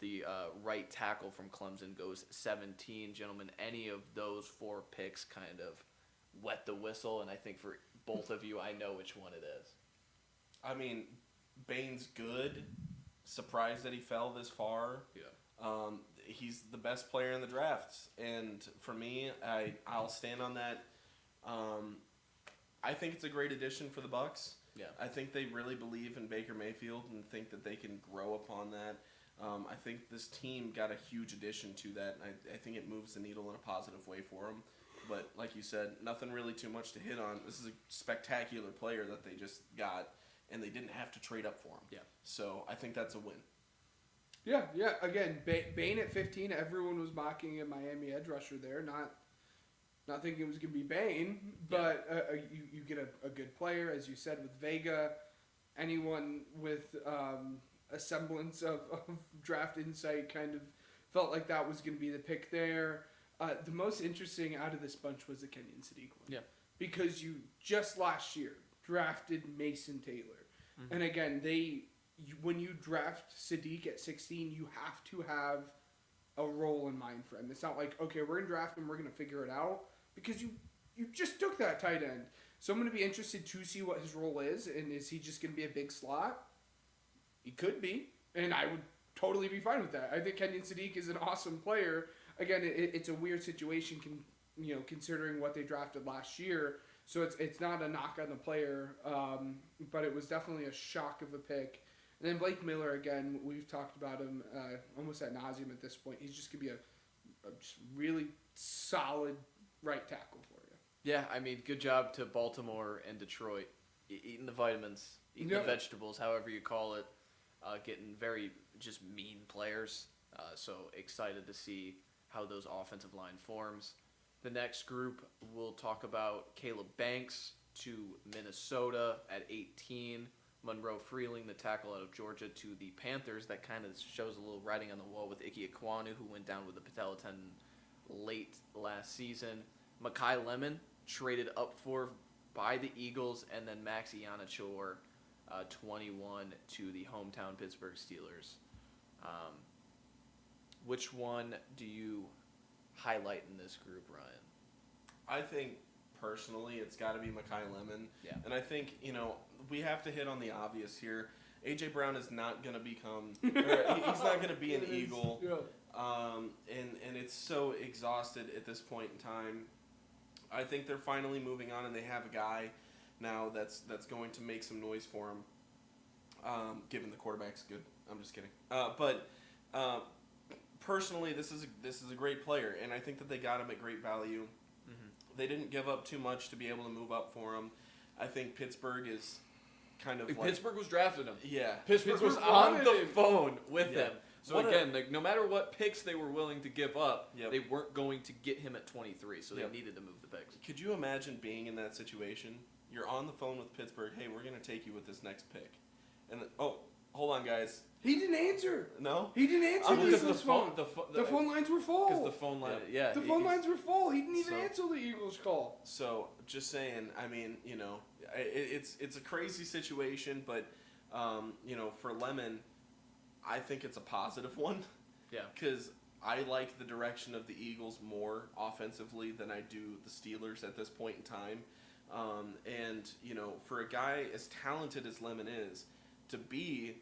the right tackle from Clemson, goes 17. Gentlemen, any of those 4 picks kind of wet the whistle, and I think for both of you, I know which one it is. I mean, Bain's good. Surprised that he fell this far. Yeah. He's the best player in the draft, and for me, I'll stand on that. I think it's a great addition for the Bucs. Yeah. I think they really believe in Baker Mayfield and think that they can grow upon that. I think this team got a huge addition to that. I think it moves the needle in a positive way for them. But like you said, nothing really too much to hit on. This is a spectacular player that they just got, and they didn't have to trade up for him. Yeah. So I think that's a win. Yeah. Again, Bain at 15, everyone was mocking a Miami edge rusher there, not thinking it was going to be Bain, but you get a good player, as you said, with Vega. Anyone with a semblance of draft insight kind of felt like that was going to be the pick there. The most interesting out of this bunch was the Kenyon Sadiq one. Yeah. Because you just last year drafted Mason Taylor. Mm-hmm. And again, when you draft Sadiq at 16, you have to have a role in mind for him. It's not like, okay, we're going to draft him, we're going to figure it out, because you just took that tight end. So I'm going to be interested to see what his role is, and is he just going to be a big slot? He could be, and I would totally be fine with that. I think Kenyon Sadiq is an awesome player. Again, it's a weird situation, considering what they drafted last year. So it's not a knock on the player, but it was definitely a shock of a pick. And then Blake Miller, again, we've talked about him almost ad nauseum at this point. He's just going to be a just really solid right tackle for you. Yeah, I mean, good job to Baltimore and Detroit. Eating the vitamins, eating the vegetables, however you call it. Getting very just mean players. So excited to see how those offensive line forms. The next group, we'll talk about Caleb Banks to Minnesota at 18. Monroe Freeling, the tackle out of Georgia, to the Panthers. That kind of shows a little writing on the wall with Ike Ekwonu, who went down with a patella tendon late last season. Mekhi Lemon, traded up for by the Eagles, and then Max Ianachor, 21, to the hometown Pittsburgh Steelers. Which one do you highlight in this group, Ryan? I think personally it's got to be Mekhi Lemon. Yeah. And I think, we have to hit on the obvious here. A.J. Brown is not going to become – he's not going to be an Eagle. Yeah. And it's so exhausted at this point in time. I think they're finally moving on, and they have a guy now that's going to make some noise for him, given the quarterback's good. I'm just kidding. But personally, this is a great player, and I think that they got him at great value. Mm-hmm. They didn't give up too much to be able to move up for him. I think Pittsburgh is kind of Pittsburgh was drafting him. Yeah. Pittsburgh was on the phone with him. So What again, no matter what picks they were willing to give up, Yep. they weren't going to get him at 23, so Yep. they needed to move the picks. Could you imagine being in that situation? You're on the phone with Pittsburgh. Hey, we're going to take you with this next pick. And hold on, guys. He didn't answer. No? He didn't answer Because the Eagles' phone. The phone lines were full. Because the phone line, yeah. The phone lines were full. He didn't even answer the Eagles' call. So, just saying, I mean, it's a crazy situation, but, for Lemon, I think it's a positive one. Yeah. Because I like the direction of the Eagles more offensively than I do the Steelers at this point in time. And, for a guy as talented as Lemon is, to be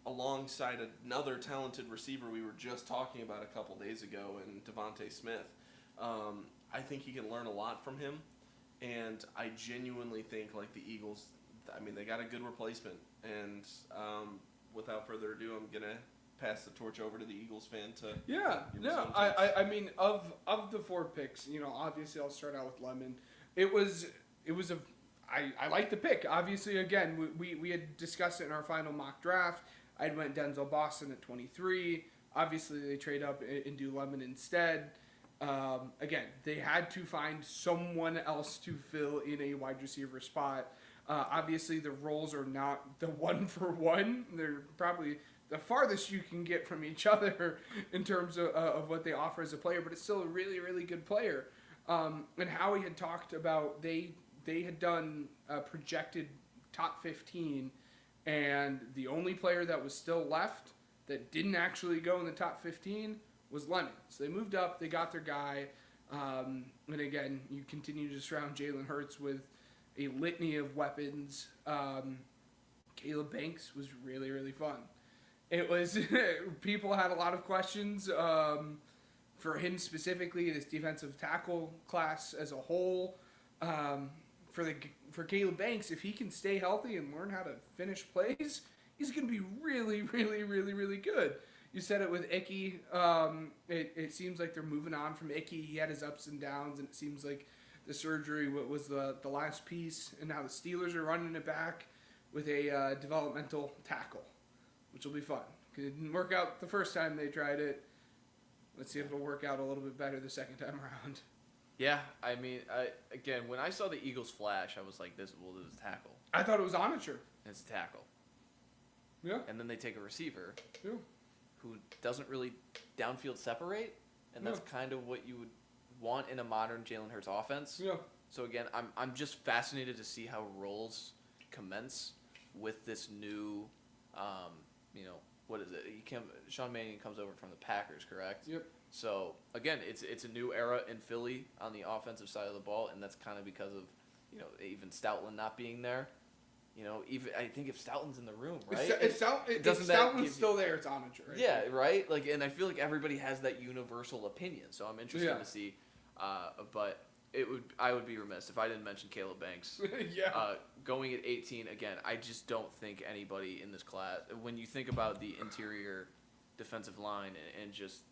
alongside another talented receiver we were just talking about a couple days ago in Devontae Smith, I think he can learn a lot from him. And I genuinely think, the Eagles, they got a good replacement. And without further ado, I'm going to pass the torch over to the Eagles fan to... Yeah, no, of the 4 picks, obviously I'll start out with Lemon. I like the pick. Obviously, again, we had discussed it in our final mock draft. I went Denzel Boston at 23. Obviously, they trade up and do Lemon instead. Again, they had to find someone else to fill in a wide receiver spot. Obviously, the roles are not the 1-for-1. They're probably the farthest you can get from each other in terms of what they offer as a player, but it's still a really, really good player. And Howie had talked about they had done a projected top 15, and the only player that was still left that didn't actually go in the top 15 was Lemon. So they moved up, they got their guy, and again, you continue to surround Jalen Hurts with a litany of weapons. Caleb Banks was really, really fun. It was, people had a lot of questions for him specifically, this defensive tackle class as a whole. For Caleb Banks, if he can stay healthy and learn how to finish plays, he's going to be really, really, really, really good. You said it with Icky. It seems like they're moving on from Icky. He had his ups and downs, and it seems like the surgery was the last piece, and now the Steelers are running it back with a developmental tackle, which will be fun. It didn't work out the first time they tried it. Let's see if it'll work out a little bit better the second time around. Yeah, again, when I saw the Eagles flash, I was like, this is a tackle. I thought it was Onature. It's a tackle. Yeah. And then they take a receiver Yeah. who doesn't really downfield separate, and that's kind of what you would want in a modern Jalen Hurts offense. Yeah. So again, I'm just fascinated to see how roles commence with this new, what is it? Sean Mannion comes over from the Packers, correct? Yep. So again, it's a new era in Philly on the offensive side of the ball, and that's kind of because of even Stoutland not being there. Even I think if Stoutland's in the room, right? If Stoutland's still there, it's Onature. Right? Yeah, right. And I feel like everybody has that universal opinion, so I'm interested to see. But I would be remiss if I didn't mention Caleb Banks. Yeah. Going at 18 again, I just don't think anybody in this class. When you think about the interior defensive line and just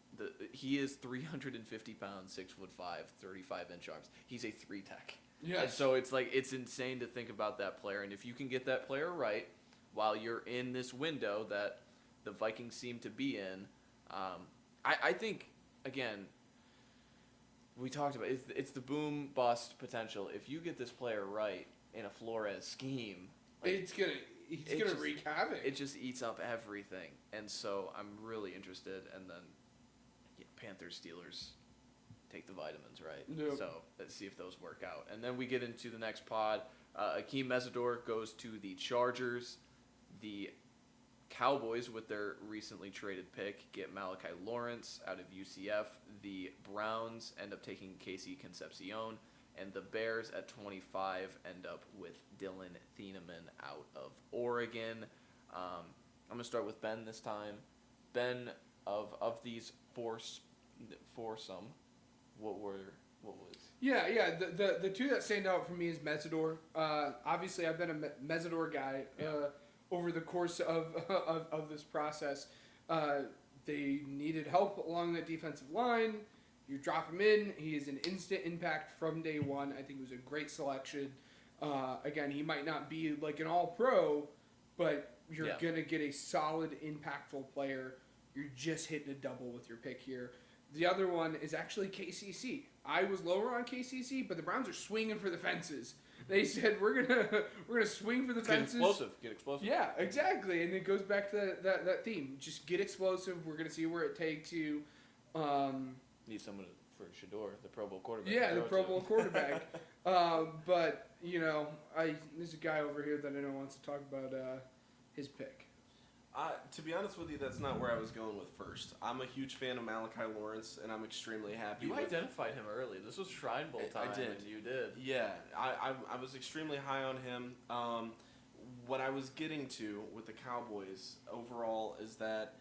he is 350 pounds, 6'5", 35-inch arms. He's a 3-tech. Yes. And so it's insane to think about that player, and if you can get that player right while you're in this window that the Vikings seem to be in, I think again. We talked about it's the boom bust potential. If you get this player right in a Flores scheme, he's gonna wreak havoc. It just eats up everything, and so I'm really interested. And then Panthers, Steelers, take the vitamins, right? Yep. So let's see if those work out. And then we get into the next pod. Akeem Mesidor goes to the Chargers. The Cowboys, with their recently traded pick, get Malachi Lawrence out of UCF. The Browns end up taking Casey Concepcion. And the Bears at 25 end up with Dylan Thieneman out of Oregon. I'm going to start with Ben this time. Ben, of these foursome, what was? Yeah. The two that stand out for me is Mesidor. Obviously, I've been a Mesidor guy over the course of this process. They needed help along the defensive line. You drop him in. He is an instant impact from day one. I think it was a great selection. Again, he might not be like an all-pro, but you're going to get a solid, impactful player. You're just hitting a double with your pick here. The other one is actually KCC. I was lower on KCC, but the Browns are swinging for the fences. They said we're gonna swing for the fences. Get explosive. Yeah, exactly. And it goes back to that theme. Just get explosive. We're gonna see where it takes you. Need someone for Shador, the Pro Bowl quarterback. Yeah, the Pro Bowl quarterback. But there's a guy over here that I know wants to talk about his pick. To be honest with you, that's not where I was going with first. I'm a huge fan of Malachi Lawrence, and I'm extremely happy. You identified him early. This was Shrine Bowl time. I did. And you did. Yeah, I was extremely high on him. What I was getting to with the Cowboys overall is that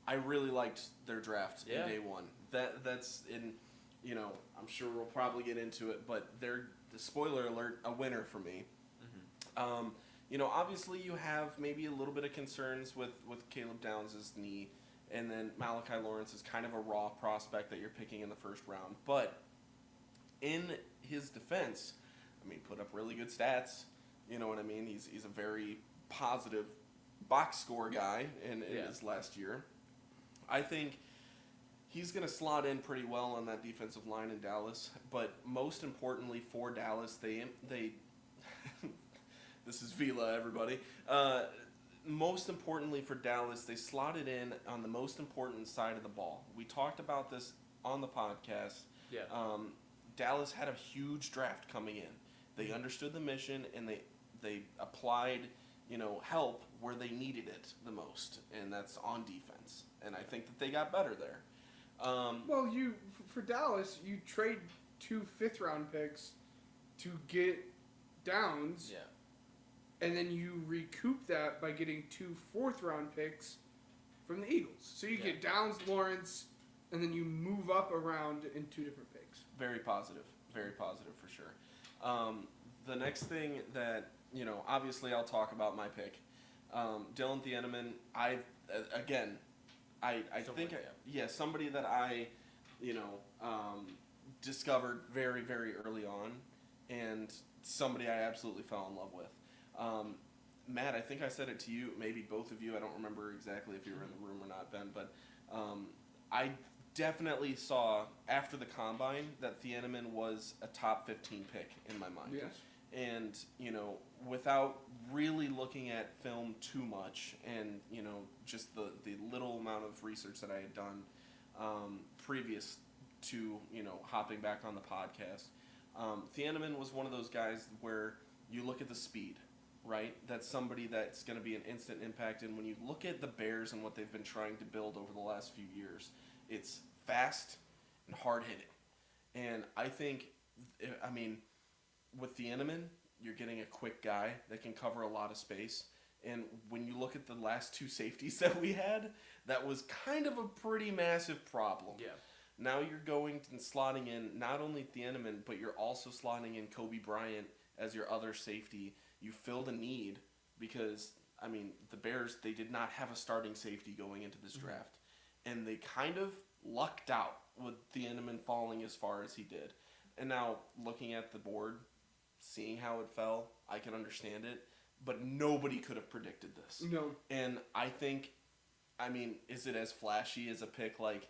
I really liked their draft in day one. That's in, I'm sure we'll probably get into it, but they're, the spoiler alert, a winner for me. Mm-hmm. Obviously you have maybe a little bit of concerns with Caleb Downs' knee, and then Malachi Lawrence is kind of a raw prospect that you're picking in the first round. But in his defense, put up really good stats. You know what I mean? He's a very positive box score guy in his last year. I think he's going to slot in pretty well on that defensive line in Dallas. But most importantly for Dallas, they this is Vila, everybody. Most importantly for Dallas, they slotted in on the most important side of the ball. We talked about this on the podcast. Yeah. Dallas had a huge draft coming in. They understood the mission, and they applied, help where they needed it the most, and that's on defense. And I think that they got better there. Well, for Dallas, you trade 2 5th-round picks to get Downs. Yeah. And then you recoup that by getting 2 4th-round picks from the Eagles. So you get Downs, Lawrence, and then you move up around in 2 different picks. Very positive for sure. The next thing that, obviously I'll talk about my pick. Dylan Thieneman, I think, somebody that I, discovered very, very early on, and somebody I absolutely fell in love with. Matt, I think I said it to you, maybe both of you. I don't remember exactly if you were in the room or not, Ben, but I definitely saw after the combine that Thieneman was a top 15 pick in my mind. Yes. And, without really looking at film too much and, just the little amount of research that I had done previous to, hopping back on the podcast, Thieneman was one of those guys where you look at the speed, right? That's somebody that's going to be an instant impact. And when you look at the Bears and what they've been trying to build over the last few years, it's fast and hard-hitting. And I think, with Thieneman, you're getting a quick guy that can cover a lot of space. And when you look at the last 2 safeties that we had, that was kind of a pretty massive problem. Yeah. Now you're going and slotting in not only Thieneman, but you're also slotting in Kobe Bryant as your other safety. You filled a need because, the Bears, they did not have a starting safety going into this draft. And they kind of lucked out with Thieneman falling as far as he did. And now, looking at the board, seeing how it fell, I can understand it. But nobody could have predicted this. No. And I think, is it as flashy as a pick like,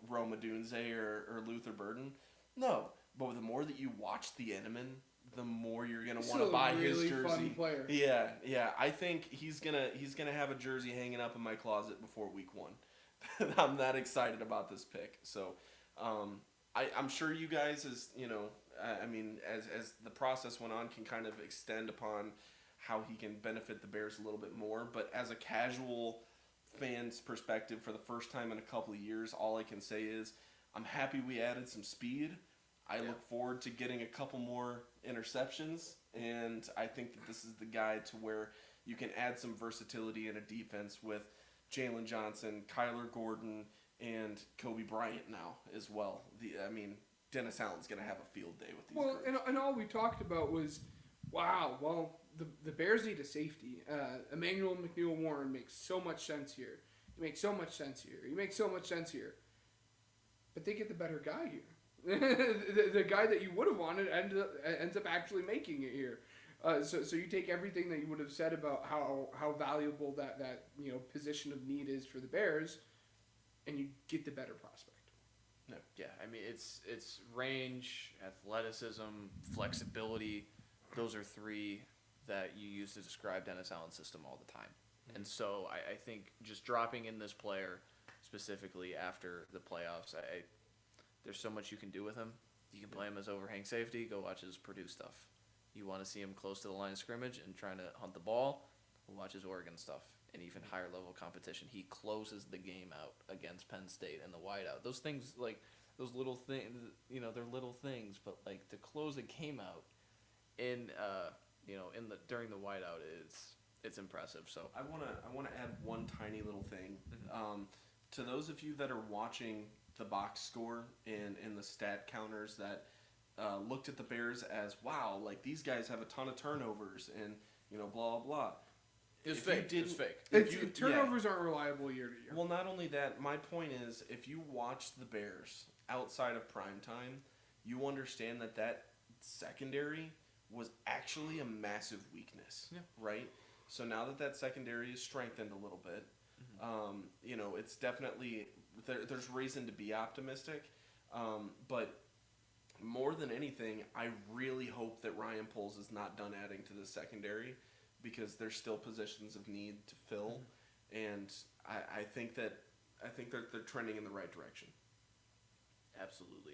Rome Odunze or Luther Burden? No. But the more that you watch Thieneman, the more you're gonna want to buy really his jersey. Fun player. Yeah. I think he's gonna have a jersey hanging up in my closet before week 1. I'm that excited about this pick. So, I'm sure you guys, as the process went on, can kind of extend upon how he can benefit the Bears a little bit more. But as a casual fan's perspective, for the first time in a couple of years, all I can say is I'm happy we added some speed. I look forward to getting a couple more interceptions, and I think that this is the guy to where you can add some versatility in a defense with Jalen Johnson, Kyler Gordon, and Kobe Bryant now as well. Dennis Allen's going to have a field day with these guys. And all we talked about was, the Bears need a safety. Emmanuel McNeil-Warren makes so much sense here. He makes so much sense here. He makes so much sense here. But they get the better guy here. the guy that you would have wanted ends up actually making it here. So you take everything that you would have said about how valuable that position of need is for the Bears, and you get the better prospect. No, yeah, it's range, athleticism, flexibility. Those are 3 that you use to describe Dennis Allen's system all the time. Mm-hmm. And so I think just dropping in this player specifically after the playoffs, there's so much you can do with him. You can play him as overhang safety. Go watch his Purdue stuff. You want to see him close to the line of scrimmage and trying to hunt the ball, watch his Oregon stuff. and even higher level competition. He closes the game out against Penn State and the whiteout. Those things, like those little things, they're little things, but like to close a game out in during the whiteout it's impressive. So I wanna add one tiny little thing. To those of you that are watching the box score and the stat counters that looked at the Bears as, wow, like these guys have a ton of turnovers and blah blah blah. It's fake. Turnovers aren't reliable year to year. Well, not only that, my point is, if you watch the Bears outside of primetime, you understand that secondary was actually a massive weakness, right? So now that secondary is strengthened a little bit, it's definitely, there's reason to be optimistic, but more than anything, I really hope that Ryan Poles is not done adding to the secondary, because there's still positions of need to fill, and I think that they're trending in the right direction. Absolutely.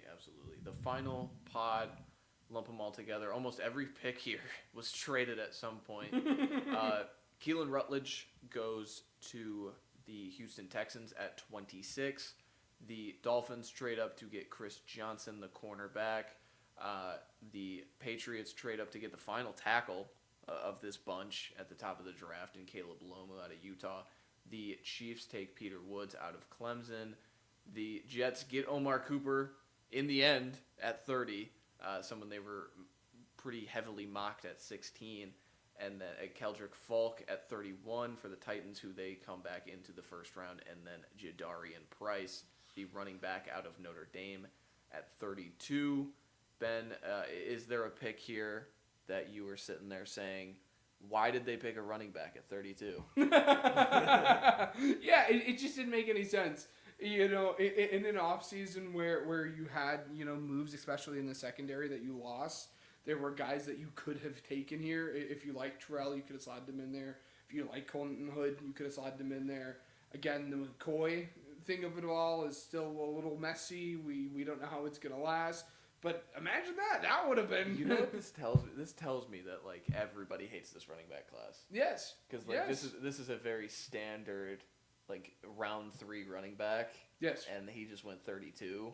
The final pod, lump them all together. Almost every pick here was traded at some point. Keelan Rutledge goes to the Houston Texans at 26. The Dolphins trade up to get Chris Johnson, the cornerback. The Patriots trade up to get the final tackle of this bunch at the top of the draft in Caleb Lomu out of Utah. The Chiefs take Peter Woods out of Clemson. The Jets get Omar Cooper in the end at 30, someone they were pretty heavily mocked at 16. And then Keldrick Falk at 31 for the Titans, who they come back into the first round. And then Jadarian Price, the running back out of Notre Dame, at 32. Ben, is there a pick here that you were sitting there saying, why did they pick a running back at 32? Yeah, it just didn't make any sense. In an offseason where you had, moves, especially in the secondary, that you lost, there were guys that you could have taken here. If you like Terrell, you could have slotted him in there. If you like Colton Hood, you could have slotted him in there. Again, the McCoy thing of it all is still a little messy. We don't know how it's going to last. But imagine that. That would have been... You know what this tells me? This tells me that, like, everybody hates this running back class. Yes. Because, like, this is a very standard, like, round 3 running back. Yes. And he just went 32.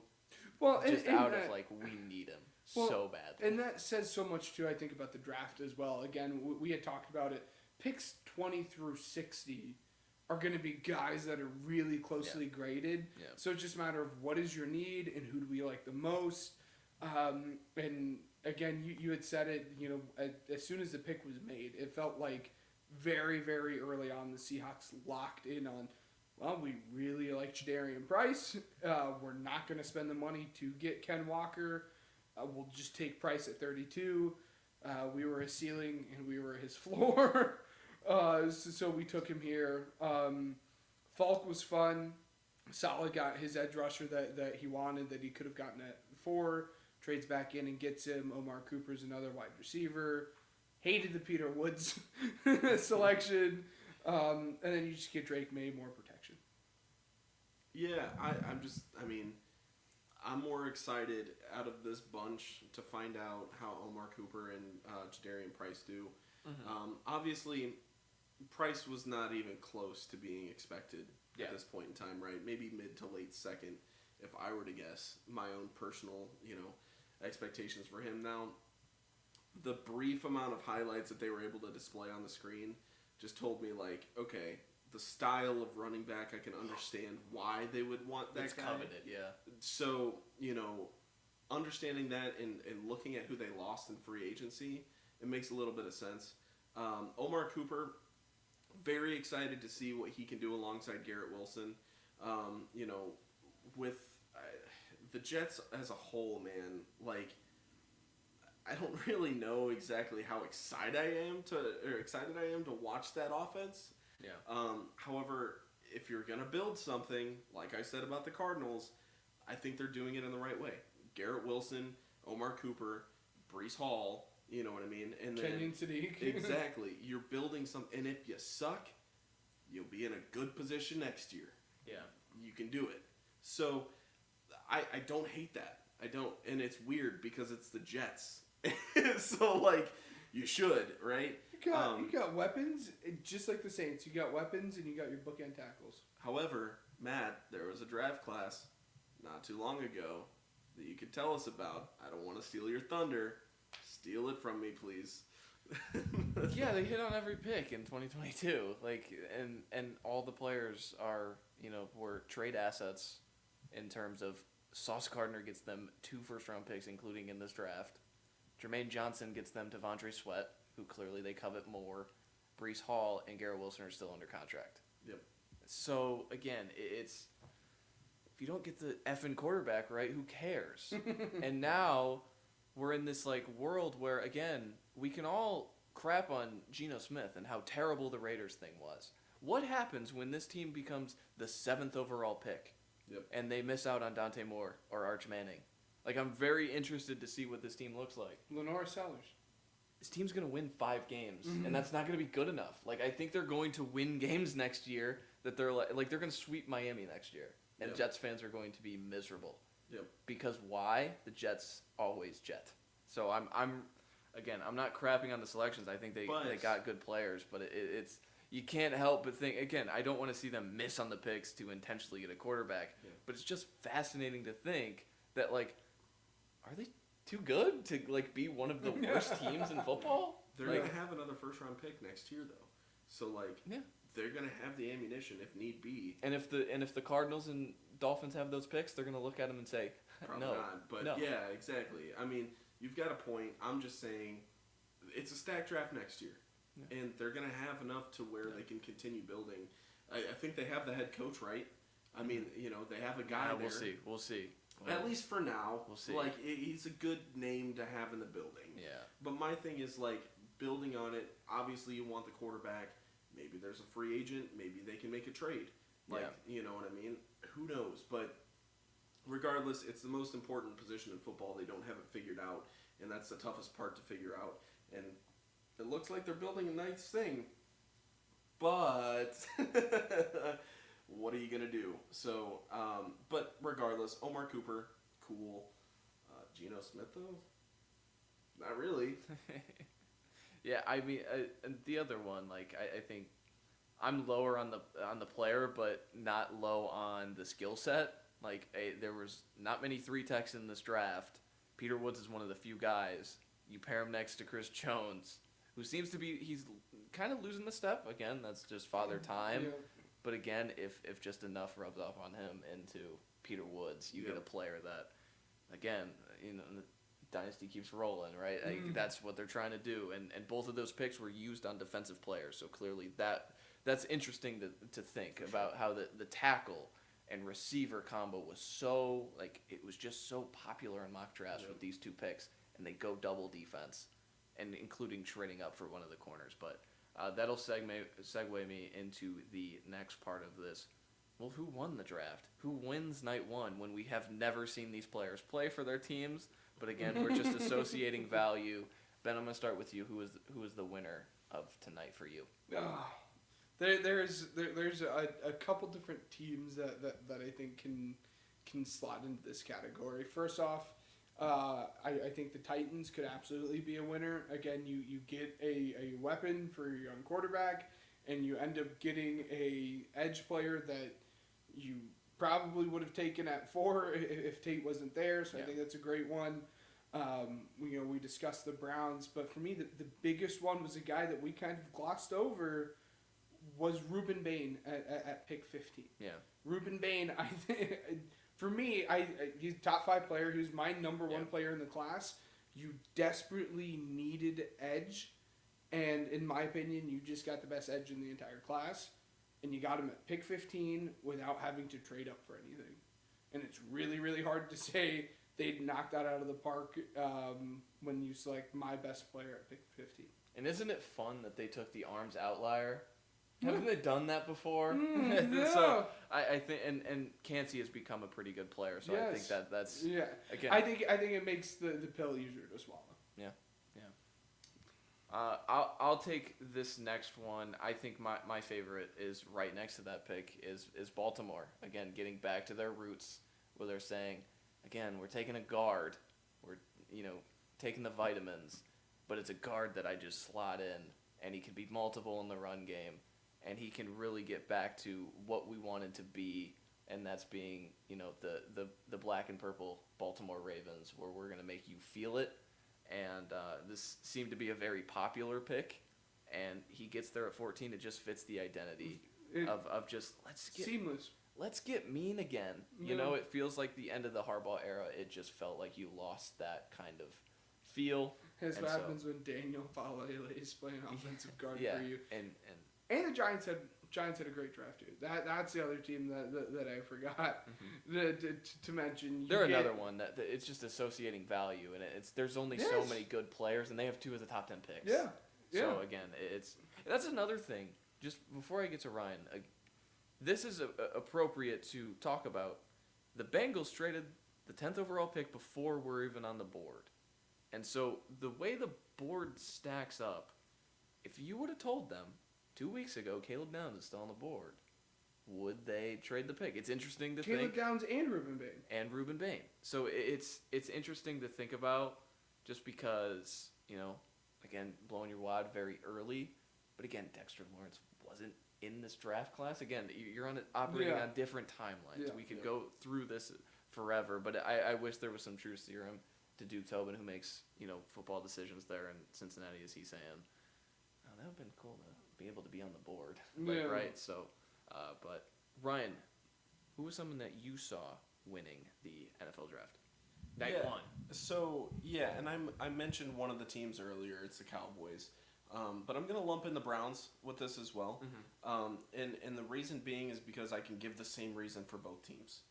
Well, just out of, like, we need him so badly. And that says so much, too, I think, about the draft as well. Again, we had talked about it. Picks 20 through 60 are going to be guys that are really closely graded. Yeah. So it's just a matter of what is your need and who do we like the most. And again, you had said it, as soon as the pick was made, it felt like very, very early on the Seahawks locked in on, well, we really like Jadarian Price. We're not going to spend the money to get Ken Walker. We'll just take Price at 32. We were his ceiling and we were his floor. So we took him here. Falk was fun. Solid got his edge rusher that he wanted, that he could have gotten at 4. Trades back in and gets him. Omar Cooper's another wide receiver. Hated the Peter Woods selection. And then you just get Drake May, more protection. Yeah, I'm more excited out of this bunch to find out how Omar Cooper and Jadarian Price do. Mm-hmm. Obviously, Price was not even close to being expected at this point in time, right? Maybe mid to late second, if I were to guess my own personal, expectations for him. Now, the brief amount of highlights that they were able to display on the screen just told me, like, okay, the style of running back, I can understand why they would want that guy. Coveted, yeah. So, understanding that and looking at who they lost in free agency, it makes a little bit of sense. Omar Cooper, very excited to see what he can do alongside Garrett Wilson. With the Jets as a whole, man, like, I don't really know exactly how excited I am to watch that offense. Yeah. However, if you're gonna build something, like I said about the Cardinals, I think they're doing it in the right way. Garrett Wilson, Omar Cooper, Breece Hall, you know what I mean? And then Kenyon Sadiq. Exactly. You're building something, and if you suck, you'll be in a good position next year. Yeah. You can do it. So, I don't hate that. I don't. And it's weird because it's the Jets. So, like, you should, right? You got weapons, just like the Saints. You got weapons, and you got your bookend tackles. However, Matt, there was a draft class not too long ago that you could tell us about. I don't want to steal your thunder. Steal it from me, please. Yeah, they hit on every pick in 2022. And all the players are, were trade assets in terms of Sauce Gardner gets them 2 first-round picks, including in this draft. Jermaine Johnson gets them Devondre Sweat, who clearly they covet more. Breece Hall and Garrett Wilson are still under contract. Yep. So, again, it's if you don't get the effing quarterback right, who cares? And now we're in this world where, again, we can all crap on Geno Smith and how terrible the Raiders thing was. What happens when this team becomes the 7th overall pick and they miss out on Dante Moore or Arch Manning? I'm very interested to see what this team looks like. Lenore Sellers. This team's going to win 5 games, and that's not going to be good enough. I think they're going to win games next year that they're they're going to sweep Miami next year, and Jets fans are going to be miserable. Yep. Because why? The Jets always jet. So I'm not crapping on the selections. I think they got good players, but it's you can't help but think, again, I don't want to see them miss on the picks to intentionally get a quarterback, but it's just fascinating to think that are they too good to be one of the worst teams in football? They're going to have another first-round pick next year, though. So, they're going to have the ammunition if need be. And if the Cardinals and Dolphins have those picks, they're going to look at them and say, Probably no. not. But, no. yeah, exactly. I mean, you've got a point. I'm just saying it's a stacked draft next year. Yeah. And they're going to have enough to where they can continue building. I think they have the head coach, right? I mean, they have a guy there. We'll see. At least for now. We'll see. He's a good name to have in the building. Yeah. But my thing is, building on it, obviously you want the quarterback. Maybe there's a free agent. Maybe they can make a trade. You know what I mean? Who knows? But regardless, it's the most important position in football. They don't have it figured out, and that's the toughest part to figure out. And it looks like they're building a nice thing. But what are you going to do? So, but regardless, Omar Cooper, cool. Geno Smith, though? Not really. Yeah, I mean, and the other one, I think I'm lower on the player, but not low on the skill set. There was not many 3-techs in this draft. Peter Woods is one of the few guys. You pair him next to Chris Jones, who seems to be, he's kind of losing the step. Again, that's just father time. Yeah. But again, if just enough rubs off on him into Peter Woods, you get a player that, again, the dynasty keeps rolling, right? That's what they're trying to do. And both of those picks were used on defensive players. So clearly that's interesting to think about how the tackle and receiver combo was so, it was just so popular in mock drafts with these 2 picks. And they go double defense, and including trading up for one of the corners. But that'll segue me into the next part of this. Well, who won the draft? Who wins night 1 when we have never seen these players play for their teams? But again, we're just associating value. Ben, I'm going to start with you. Who is the winner of tonight for you? There's a couple different teams that I think can slot into this category. First off, I think the Titans could absolutely be a winner. Again, you get a weapon for your young quarterback, and you end up getting a edge player that you probably would have taken at 4 if Tate wasn't there. So I think that's a great one. We discussed the Browns, but for me, the biggest one was a guy that we kind of glossed over was Ruben Bain at pick 15. Yeah. Ruben Bain, I think. For me, he's a top 5 player. He was my number 1 player in the class. You desperately needed edge, and in my opinion, you just got the best edge in the entire class, and you got him at pick 15 without having to trade up for anything. And it's really, really hard to say they'd knock that out of the park when you select my best player at pick 15. And isn't it fun that they took the arms outlier? Haven't they done that before? Yeah. So I think, and Cansey has become a pretty good player. So I think that's again. I think it makes the pill easier to swallow. Yeah. I'll take this next one. I think my favorite is right next to that pick is Baltimore. Again, getting back to their roots, where they're saying, again, we're taking a guard, we're taking the vitamins, but it's a guard that I just slot in. and he can be multiple in the run game, and he can really get back to what we wanted to be, and that's being, the black and purple Baltimore Ravens, where we're going to make you feel it. And this seemed to be a very popular pick, and he gets there at 14. It just fits the identity of just seamless. Let's get mean again. It feels like the end of the Harbaugh era. It just felt like you lost that kind of feel. That's what happens when Daniel Falele is playing offensive guard yeah, for you. And the Giants had a great draft too. That's the other team that I forgot to mention. They're another one that it's just associating value, and there's only so many good players, and they have 2 of the top 10 picks. Yeah. So again, that's another thing. Just before I get to Ryan, this is appropriate to talk about. The Bengals traded the 10th overall pick before we're even on the board, and so the way the board stacks up, if you would have told them 2 weeks ago Caleb Downs is still on the board, would they trade the pick? It's interesting to think. Caleb Downs and Ruben Bain. So it's interesting to think about, just because, again, blowing your wad very early. But again, Dexter Lawrence wasn't in this draft class. Again, you're operating on different timelines. We could go through this forever, but I wish there was some truth serum to Duke Tobin, who makes, football decisions there in Cincinnati, as he's saying. That would have been cool to be able to be on the board. Right? So, but Ryan, who was someone that you saw winning the NFL draft? Night one. So, and I mentioned one of the teams earlier. It's the Cowboys. But I'm going to lump in the Browns with this as well. Mm-hmm. And the reason being is because I can give the same reason for both teams.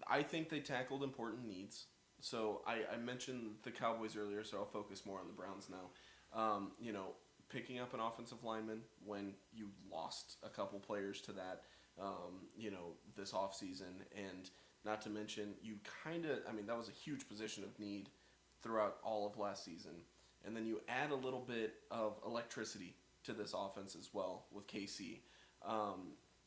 I think they tackled important needs. So I mentioned the Cowboys earlier, so I'll focus more on the Browns now. Picking up an offensive lineman when you lost a couple players to that, this offseason. And not to mention, that was a huge position of need throughout all of last season. And then you add a little bit of electricity to this offense as well with KC.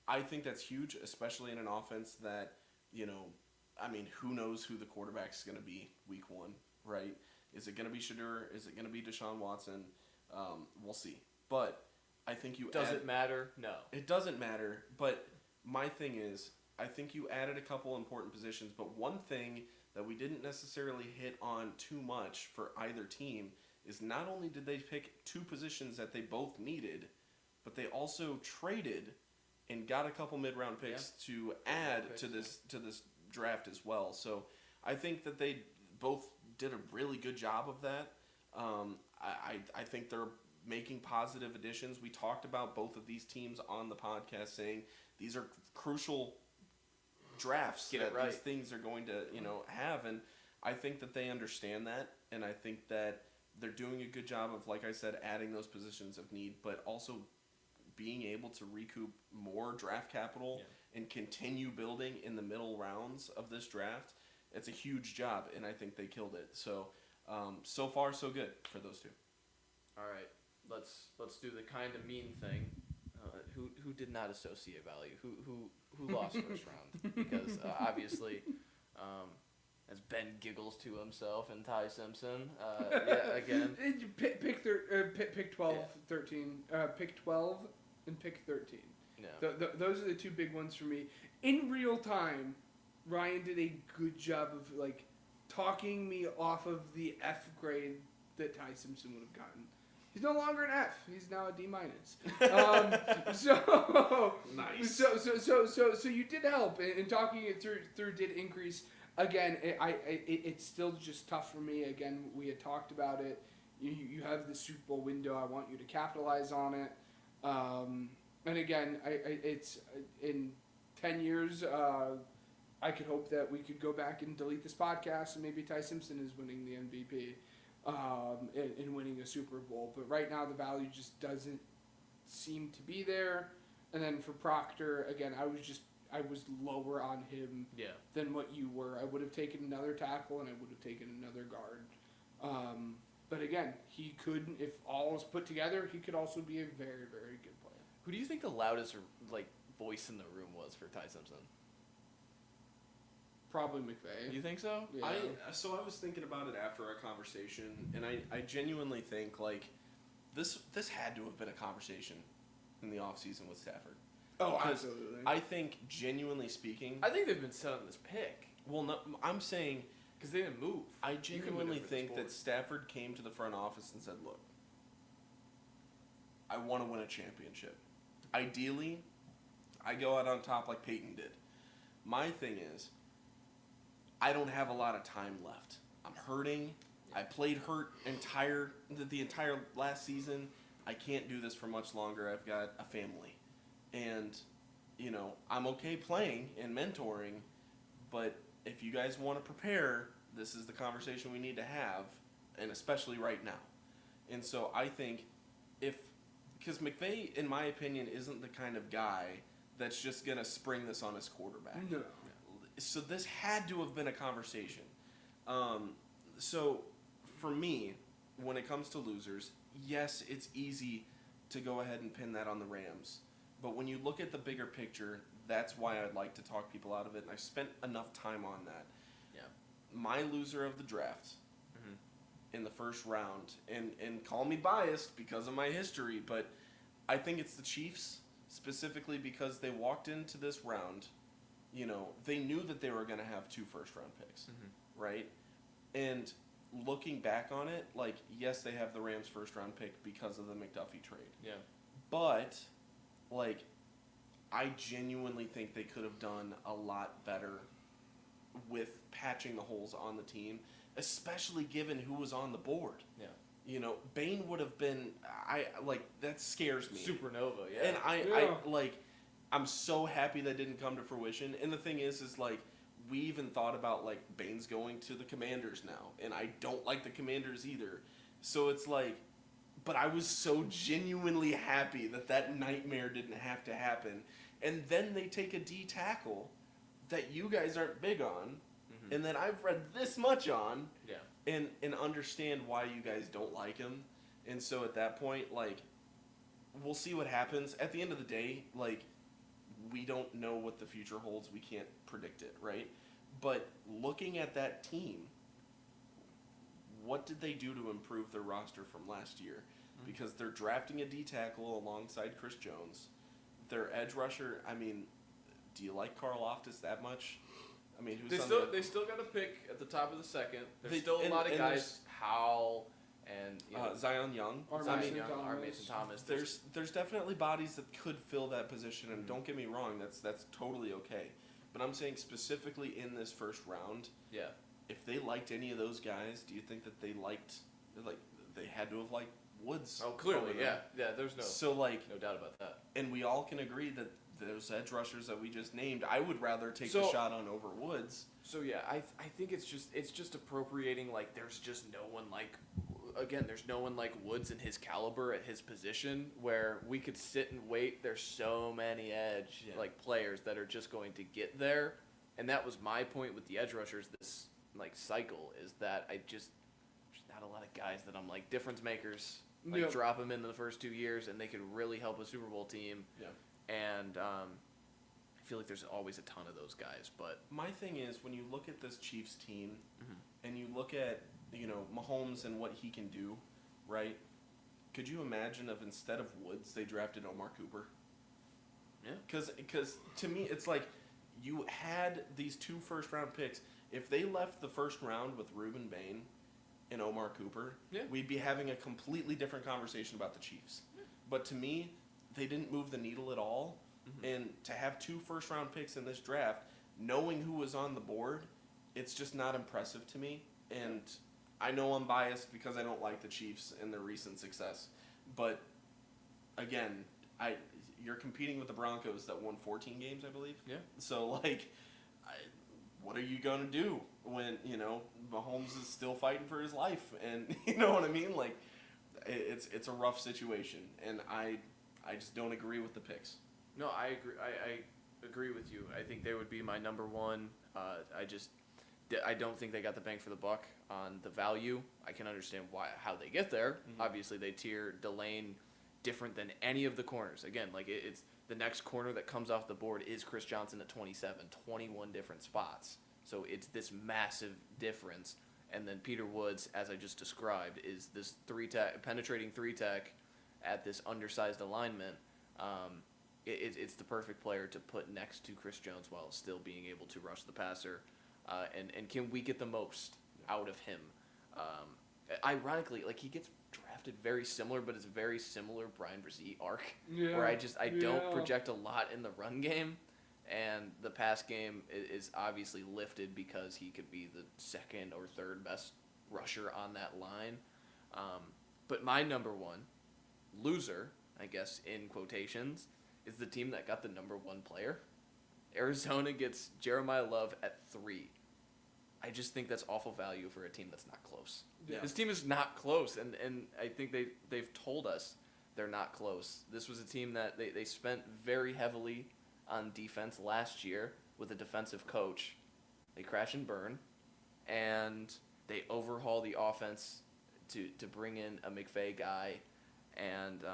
I think that's huge, especially in an offense that, who knows who the quarterback's going to be week one, right? Is it going to be Shadur? Is it going to be Deshaun Watson? We'll see. But I think Does it matter? No. It doesn't matter. But my thing is, I think you added a couple important positions. But one thing that we didn't necessarily hit on too much for either team is not only did they pick 2 positions that they both needed, but they also traded and got a couple mid-round picks to add to this draft as well. So I think that they both did a really good job of that. I think they're making positive additions. We talked about both of these teams on the podcast, saying these are crucial drafts these things are going to have, and I think that they understand that, and I think that they're doing a good job of, like I said, adding those positions of need, but also being able to recoup more draft capital and continue building in the middle rounds of this draft. It's a huge job, and I think they killed it. So, so far, so good for those 2. All right, let's do the kind of mean thing. Who did not associate value? Who lost first round? Because obviously, as Ben giggles to himself and Ty Simpson, again. Pick 12, 13. Pick 12 and pick 13. No. Those are the 2 big ones for me. In real time, Ryan did a good job of talking me off of the F grade that Ty Simpson would have gotten. He's no longer an F. He's now a D-. So nice. So you did help, and talking it through did increase. Again, it's still just tough for me. Again, we had talked about it. You have the Super Bowl window. I want you to capitalize on it. And again, it's in 10 years. I could hope that we could go back and delete this podcast, and maybe Ty Simpson is winning the MVP, and winning a Super Bowl. But right now, the value just doesn't seem to be there. And then for Proctor, again, I was lower on him than what you were. I would have taken another tackle, and I would have taken another guard. But again, he could, if all is put together, he could also be a very, very good player. Who do you think the loudest voice in the room was for Ty Simpson? Probably McVay. You think so? Yeah. I was thinking about it after our conversation, and I genuinely think this had to have been a conversation in the offseason with Stafford. Oh, Because absolutely. I think, genuinely speaking, I think they've been set on this pick well, no, I'm saying because they didn't move. I You can move genuinely it for this think board. that Stafford came to the front office and said, "Look, I want to win a championship. Ideally, I go out on top like Peyton did. My thing is, I don't have a lot of time left. I'm hurting. I played hurt the entire last season. I can't do this for much longer. I've got a family, and I'm okay playing and mentoring, but if you guys want to prepare, this is the conversation we need to have, and especially right now." And so I think because McVay, in my opinion, isn't the kind of guy that's just going to spring this on his quarterback. No. So this had to have been a conversation. So for me, when it comes to losers, yes, it's easy to go ahead and pin that on the Rams. But when you look at the bigger picture, that's why I'd like to talk people out of it, and I've spent enough time on that. Yeah. My loser of the draft in the first round, and call me biased because of my history, but I think it's the Chiefs, specifically because they walked into this round, they knew that they were going to have 2 first-round picks, right? And looking back on it, yes, they have the Rams' first-round pick because of the McDuffie trade. Yeah. But, I genuinely think they could have done a lot better with patching the holes on the team, especially given who was on the board. Yeah. Bane would have been, that scares me. Supernova, yeah. And I'm so happy that didn't come to fruition. And the thing is we even thought about, Bane's going to the Commanders now. And I don't like the Commanders either. So it's but I was so genuinely happy that nightmare didn't have to happen. And then they take a D tackle that you guys aren't big on, and that I've read this much on, Yeah. and understand why you guys don't like him. And so at that point, we'll see what happens. At the end of the day, we don't know what the future holds. We can't predict it, right? But looking at that team, what did they do to improve their roster from last year? Because they're drafting a D tackle alongside Chris Jones. Their edge rusher, do you like Carl Loftus that much? Who's They still got a pick at the top of the second. There's still a lot of guys, Howell and Zion Young. Mason Thomas. There's definitely bodies that could fill that position, and don't get me wrong, that's totally okay. But I'm saying specifically in this first round, yeah. If they liked any of those guys, do you think that they had to have liked Woods? Oh, clearly, yeah. There's no doubt about that. And we all can agree that those edge rushers that we just named, I would rather take the shot on over Woods. So yeah, I think it's just appropriating there's just no one there's no one like Woods in his caliber at his position where we could sit and wait. There's so many edge players that are just going to get there, and that was my point with the edge rushers this cycle is that there's not a lot of guys that I'm difference makers. Drop them into the first 2 years and they could really help a Super Bowl team. Yeah. And I feel like there's always a ton of those guys. But my thing is when you look at this Chiefs team and you look at Mahomes and what he can do, right? Could you imagine if instead of Woods they drafted Omar Cooper? Yeah. Because to me it's you had these 2 first-round picks. If they left the first round with Reuben Bain and Omar Cooper, we'd be having a completely different conversation about the Chiefs. Yeah. But to me, they didn't move the needle at all. And to have 2 first-round picks in this draft, knowing who was on the board, it's just not impressive to me. And I know I'm biased because I don't like the Chiefs and their recent success. But, again, you're competing with the Broncos that won 14 games, I believe. Yeah. So, what are you going to do when, Mahomes is still fighting for his life? And you know what I mean? It's a rough situation. And I just don't agree with the picks. No, I agree. I agree with you. I think they would be my number one. I don't think they got the bang for the buck on the value. I can understand how they get there. Obviously, they tier Delane different than any of the corners. Again, it's the next corner that comes off the board is Chris Johnson at 27, 21 different spots. So it's this massive difference. And then Peter Woods, as I just described, is this penetrating 3-tech at this undersized alignment. It's the perfect player to put next to Chris Jones while still being able to rush the passer. And can we get the most out of him? Ironically, like, he gets drafted very similar, but it's a very similar Brian Brzee arc, where I don't project a lot in the run game, and the pass game is obviously lifted because he could be the second or third best rusher on that line. But my number one loser, I guess in quotations, is the team that got the number one player. Arizona gets Jeremiah Love at 3. I just think that's awful value for a team that's not close. Yeah. This team is not close, and I think they've told us they're not close. This was a team that they spent very heavily on defense last year with a defensive coach. They crash and burn, and they overhaul the offense to bring in a McVay guy, and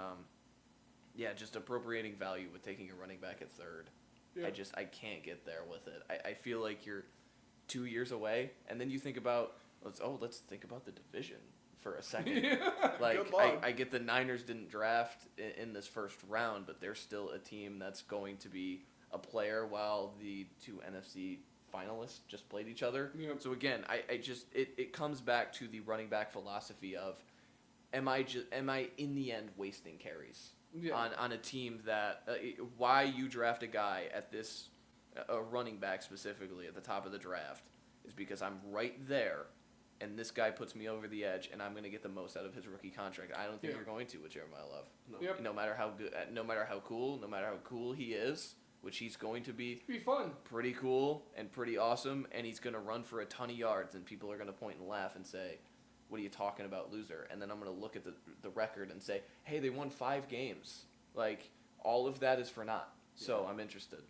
just appropriating value with taking a running back at 3rd. Yeah. I can't get there with it. I feel like you're 2 years away, and then you think about let's think about the division for a second. Like, I get the Niners didn't draft in this first round, but they're still a team that's going to be a player while the 2 NFC finalists just played each other. Yep. So again, it comes back to the running back philosophy of am I in the end wasting carries on a team that why you draft a guy at this a running back specifically at the top of the draft is because I'm right there, and this guy puts me over the edge, and I'm going to get the most out of his rookie contract. I don't think you're going to with Jeremiah Love. No. Yep. No matter how good, no matter how cool he is, which he's going to be. Be fun. Pretty cool and pretty awesome, and he's going to run for a ton of yards, and people are going to point and laugh and say, "What are you talking about, loser?" And then I'm going to look at the record and say, "Hey, they won 5 games. Like, all of that is for naught." So I'm interested.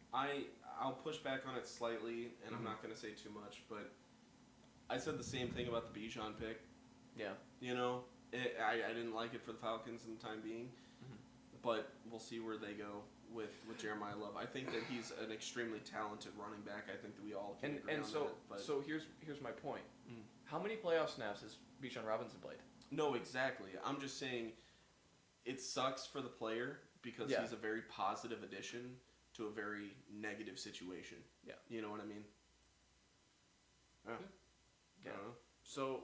I'll push back on it slightly, and I'm not going to say too much, but I said the same thing about the Bijan pick. Yeah. You know, I didn't like it for the Falcons in the time being, but we'll see where they go with Jeremiah Love. I think that he's an extremely talented running back. I think that we all can agree on that. But so here's my point. How many playoff snaps has Bijan Robinson played? No, exactly. I'm just saying it sucks for the player because he's a very positive addition to a very negative situation. Yeah. You know what I mean? Yeah. I don't know. So,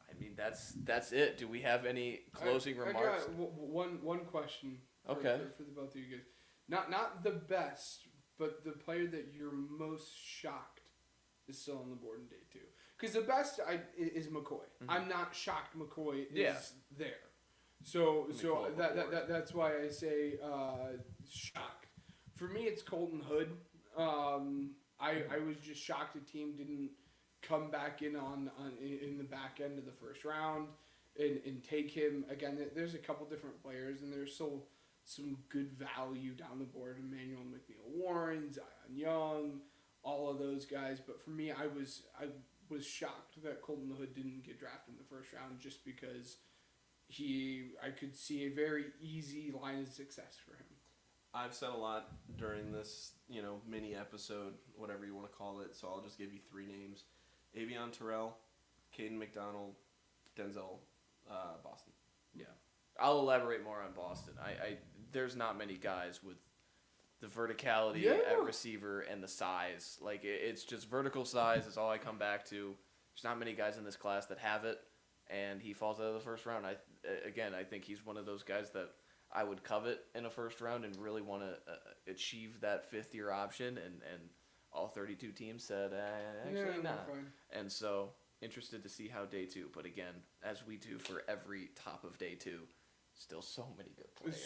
I mean, that's it. Do we have any closing remarks? I got one question for the both of you guys. Not the best, but the player that you're most shocked is still on the board in day 2. Because the best is McCoy. I'm not shocked McCoy is there. So that's why I say shocked. For me, it's Colton Hood. I was just shocked the team didn't come back in in the back end of the first round and take him. Again, there's a couple different players, and there's still some good value down the board. Emmanuel McNeil-Warren, Zion Young, all of those guys. But for me, I was shocked that Colton Hood didn't get drafted in the first round just because I could see a very easy line of success for him. I've said a lot during this, mini episode, whatever you want to call it, so I'll just give you 3 names. Avion Terrell, Caden McDonald, Denzel Boston. Yeah. I'll elaborate more on Boston. There's not many guys with the verticality at receiver and the size. Like, it's just vertical size is all I come back to. There's not many guys in this class that have it, and he falls out of the first round. I think he's one of those guys that I would covet in a first round and really want to achieve that 5th-year option, and all 32 teams said, actually not. And so, interested to see how day 2, but again, as we do for every top of day 2, still so many good players.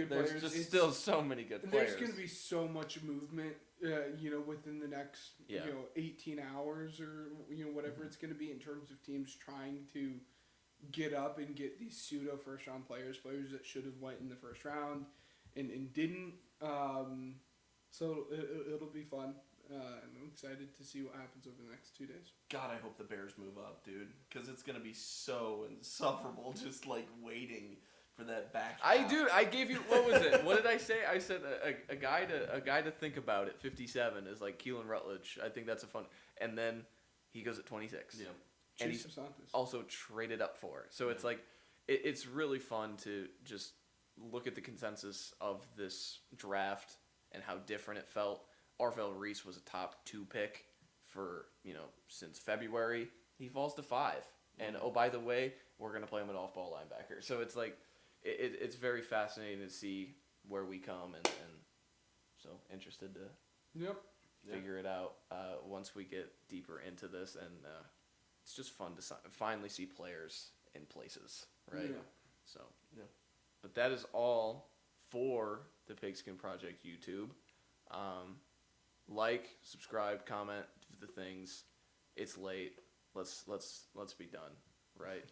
There's just still so many good players. There's going to be so much movement, within the next, 18 hours or, whatever it's going to be in terms of teams trying to get up and get these pseudo first round players that should have went in the first round and didn't. So it'll be fun. I'm excited to see what happens over the next 2 days. God, I hope the Bears move up, dude, because it's gonna be so insufferable just like waiting for that back. I gave you, what was it? What did I say? I said a guy to think about at 57 is like Keelan Rutledge. I think that's a fun. And then he goes at 26. Yeah. and he's Jesus Santos. also traded up for. So it's like it's really fun to just look at the consensus of this draft and how different it felt. Arvell Reese was a top 2 pick for, since February. He falls to 5. And oh, by the way, we're gonna play him at off-ball linebacker. So it's like it's very fascinating to see where we come, and so interested to figure it out once we get deeper into this, and it's just fun to finally see players in places, right? Yeah. So but that is all for the Pigskin Project YouTube. Like, subscribe, comment, do the things. It's late. Let's be done, right?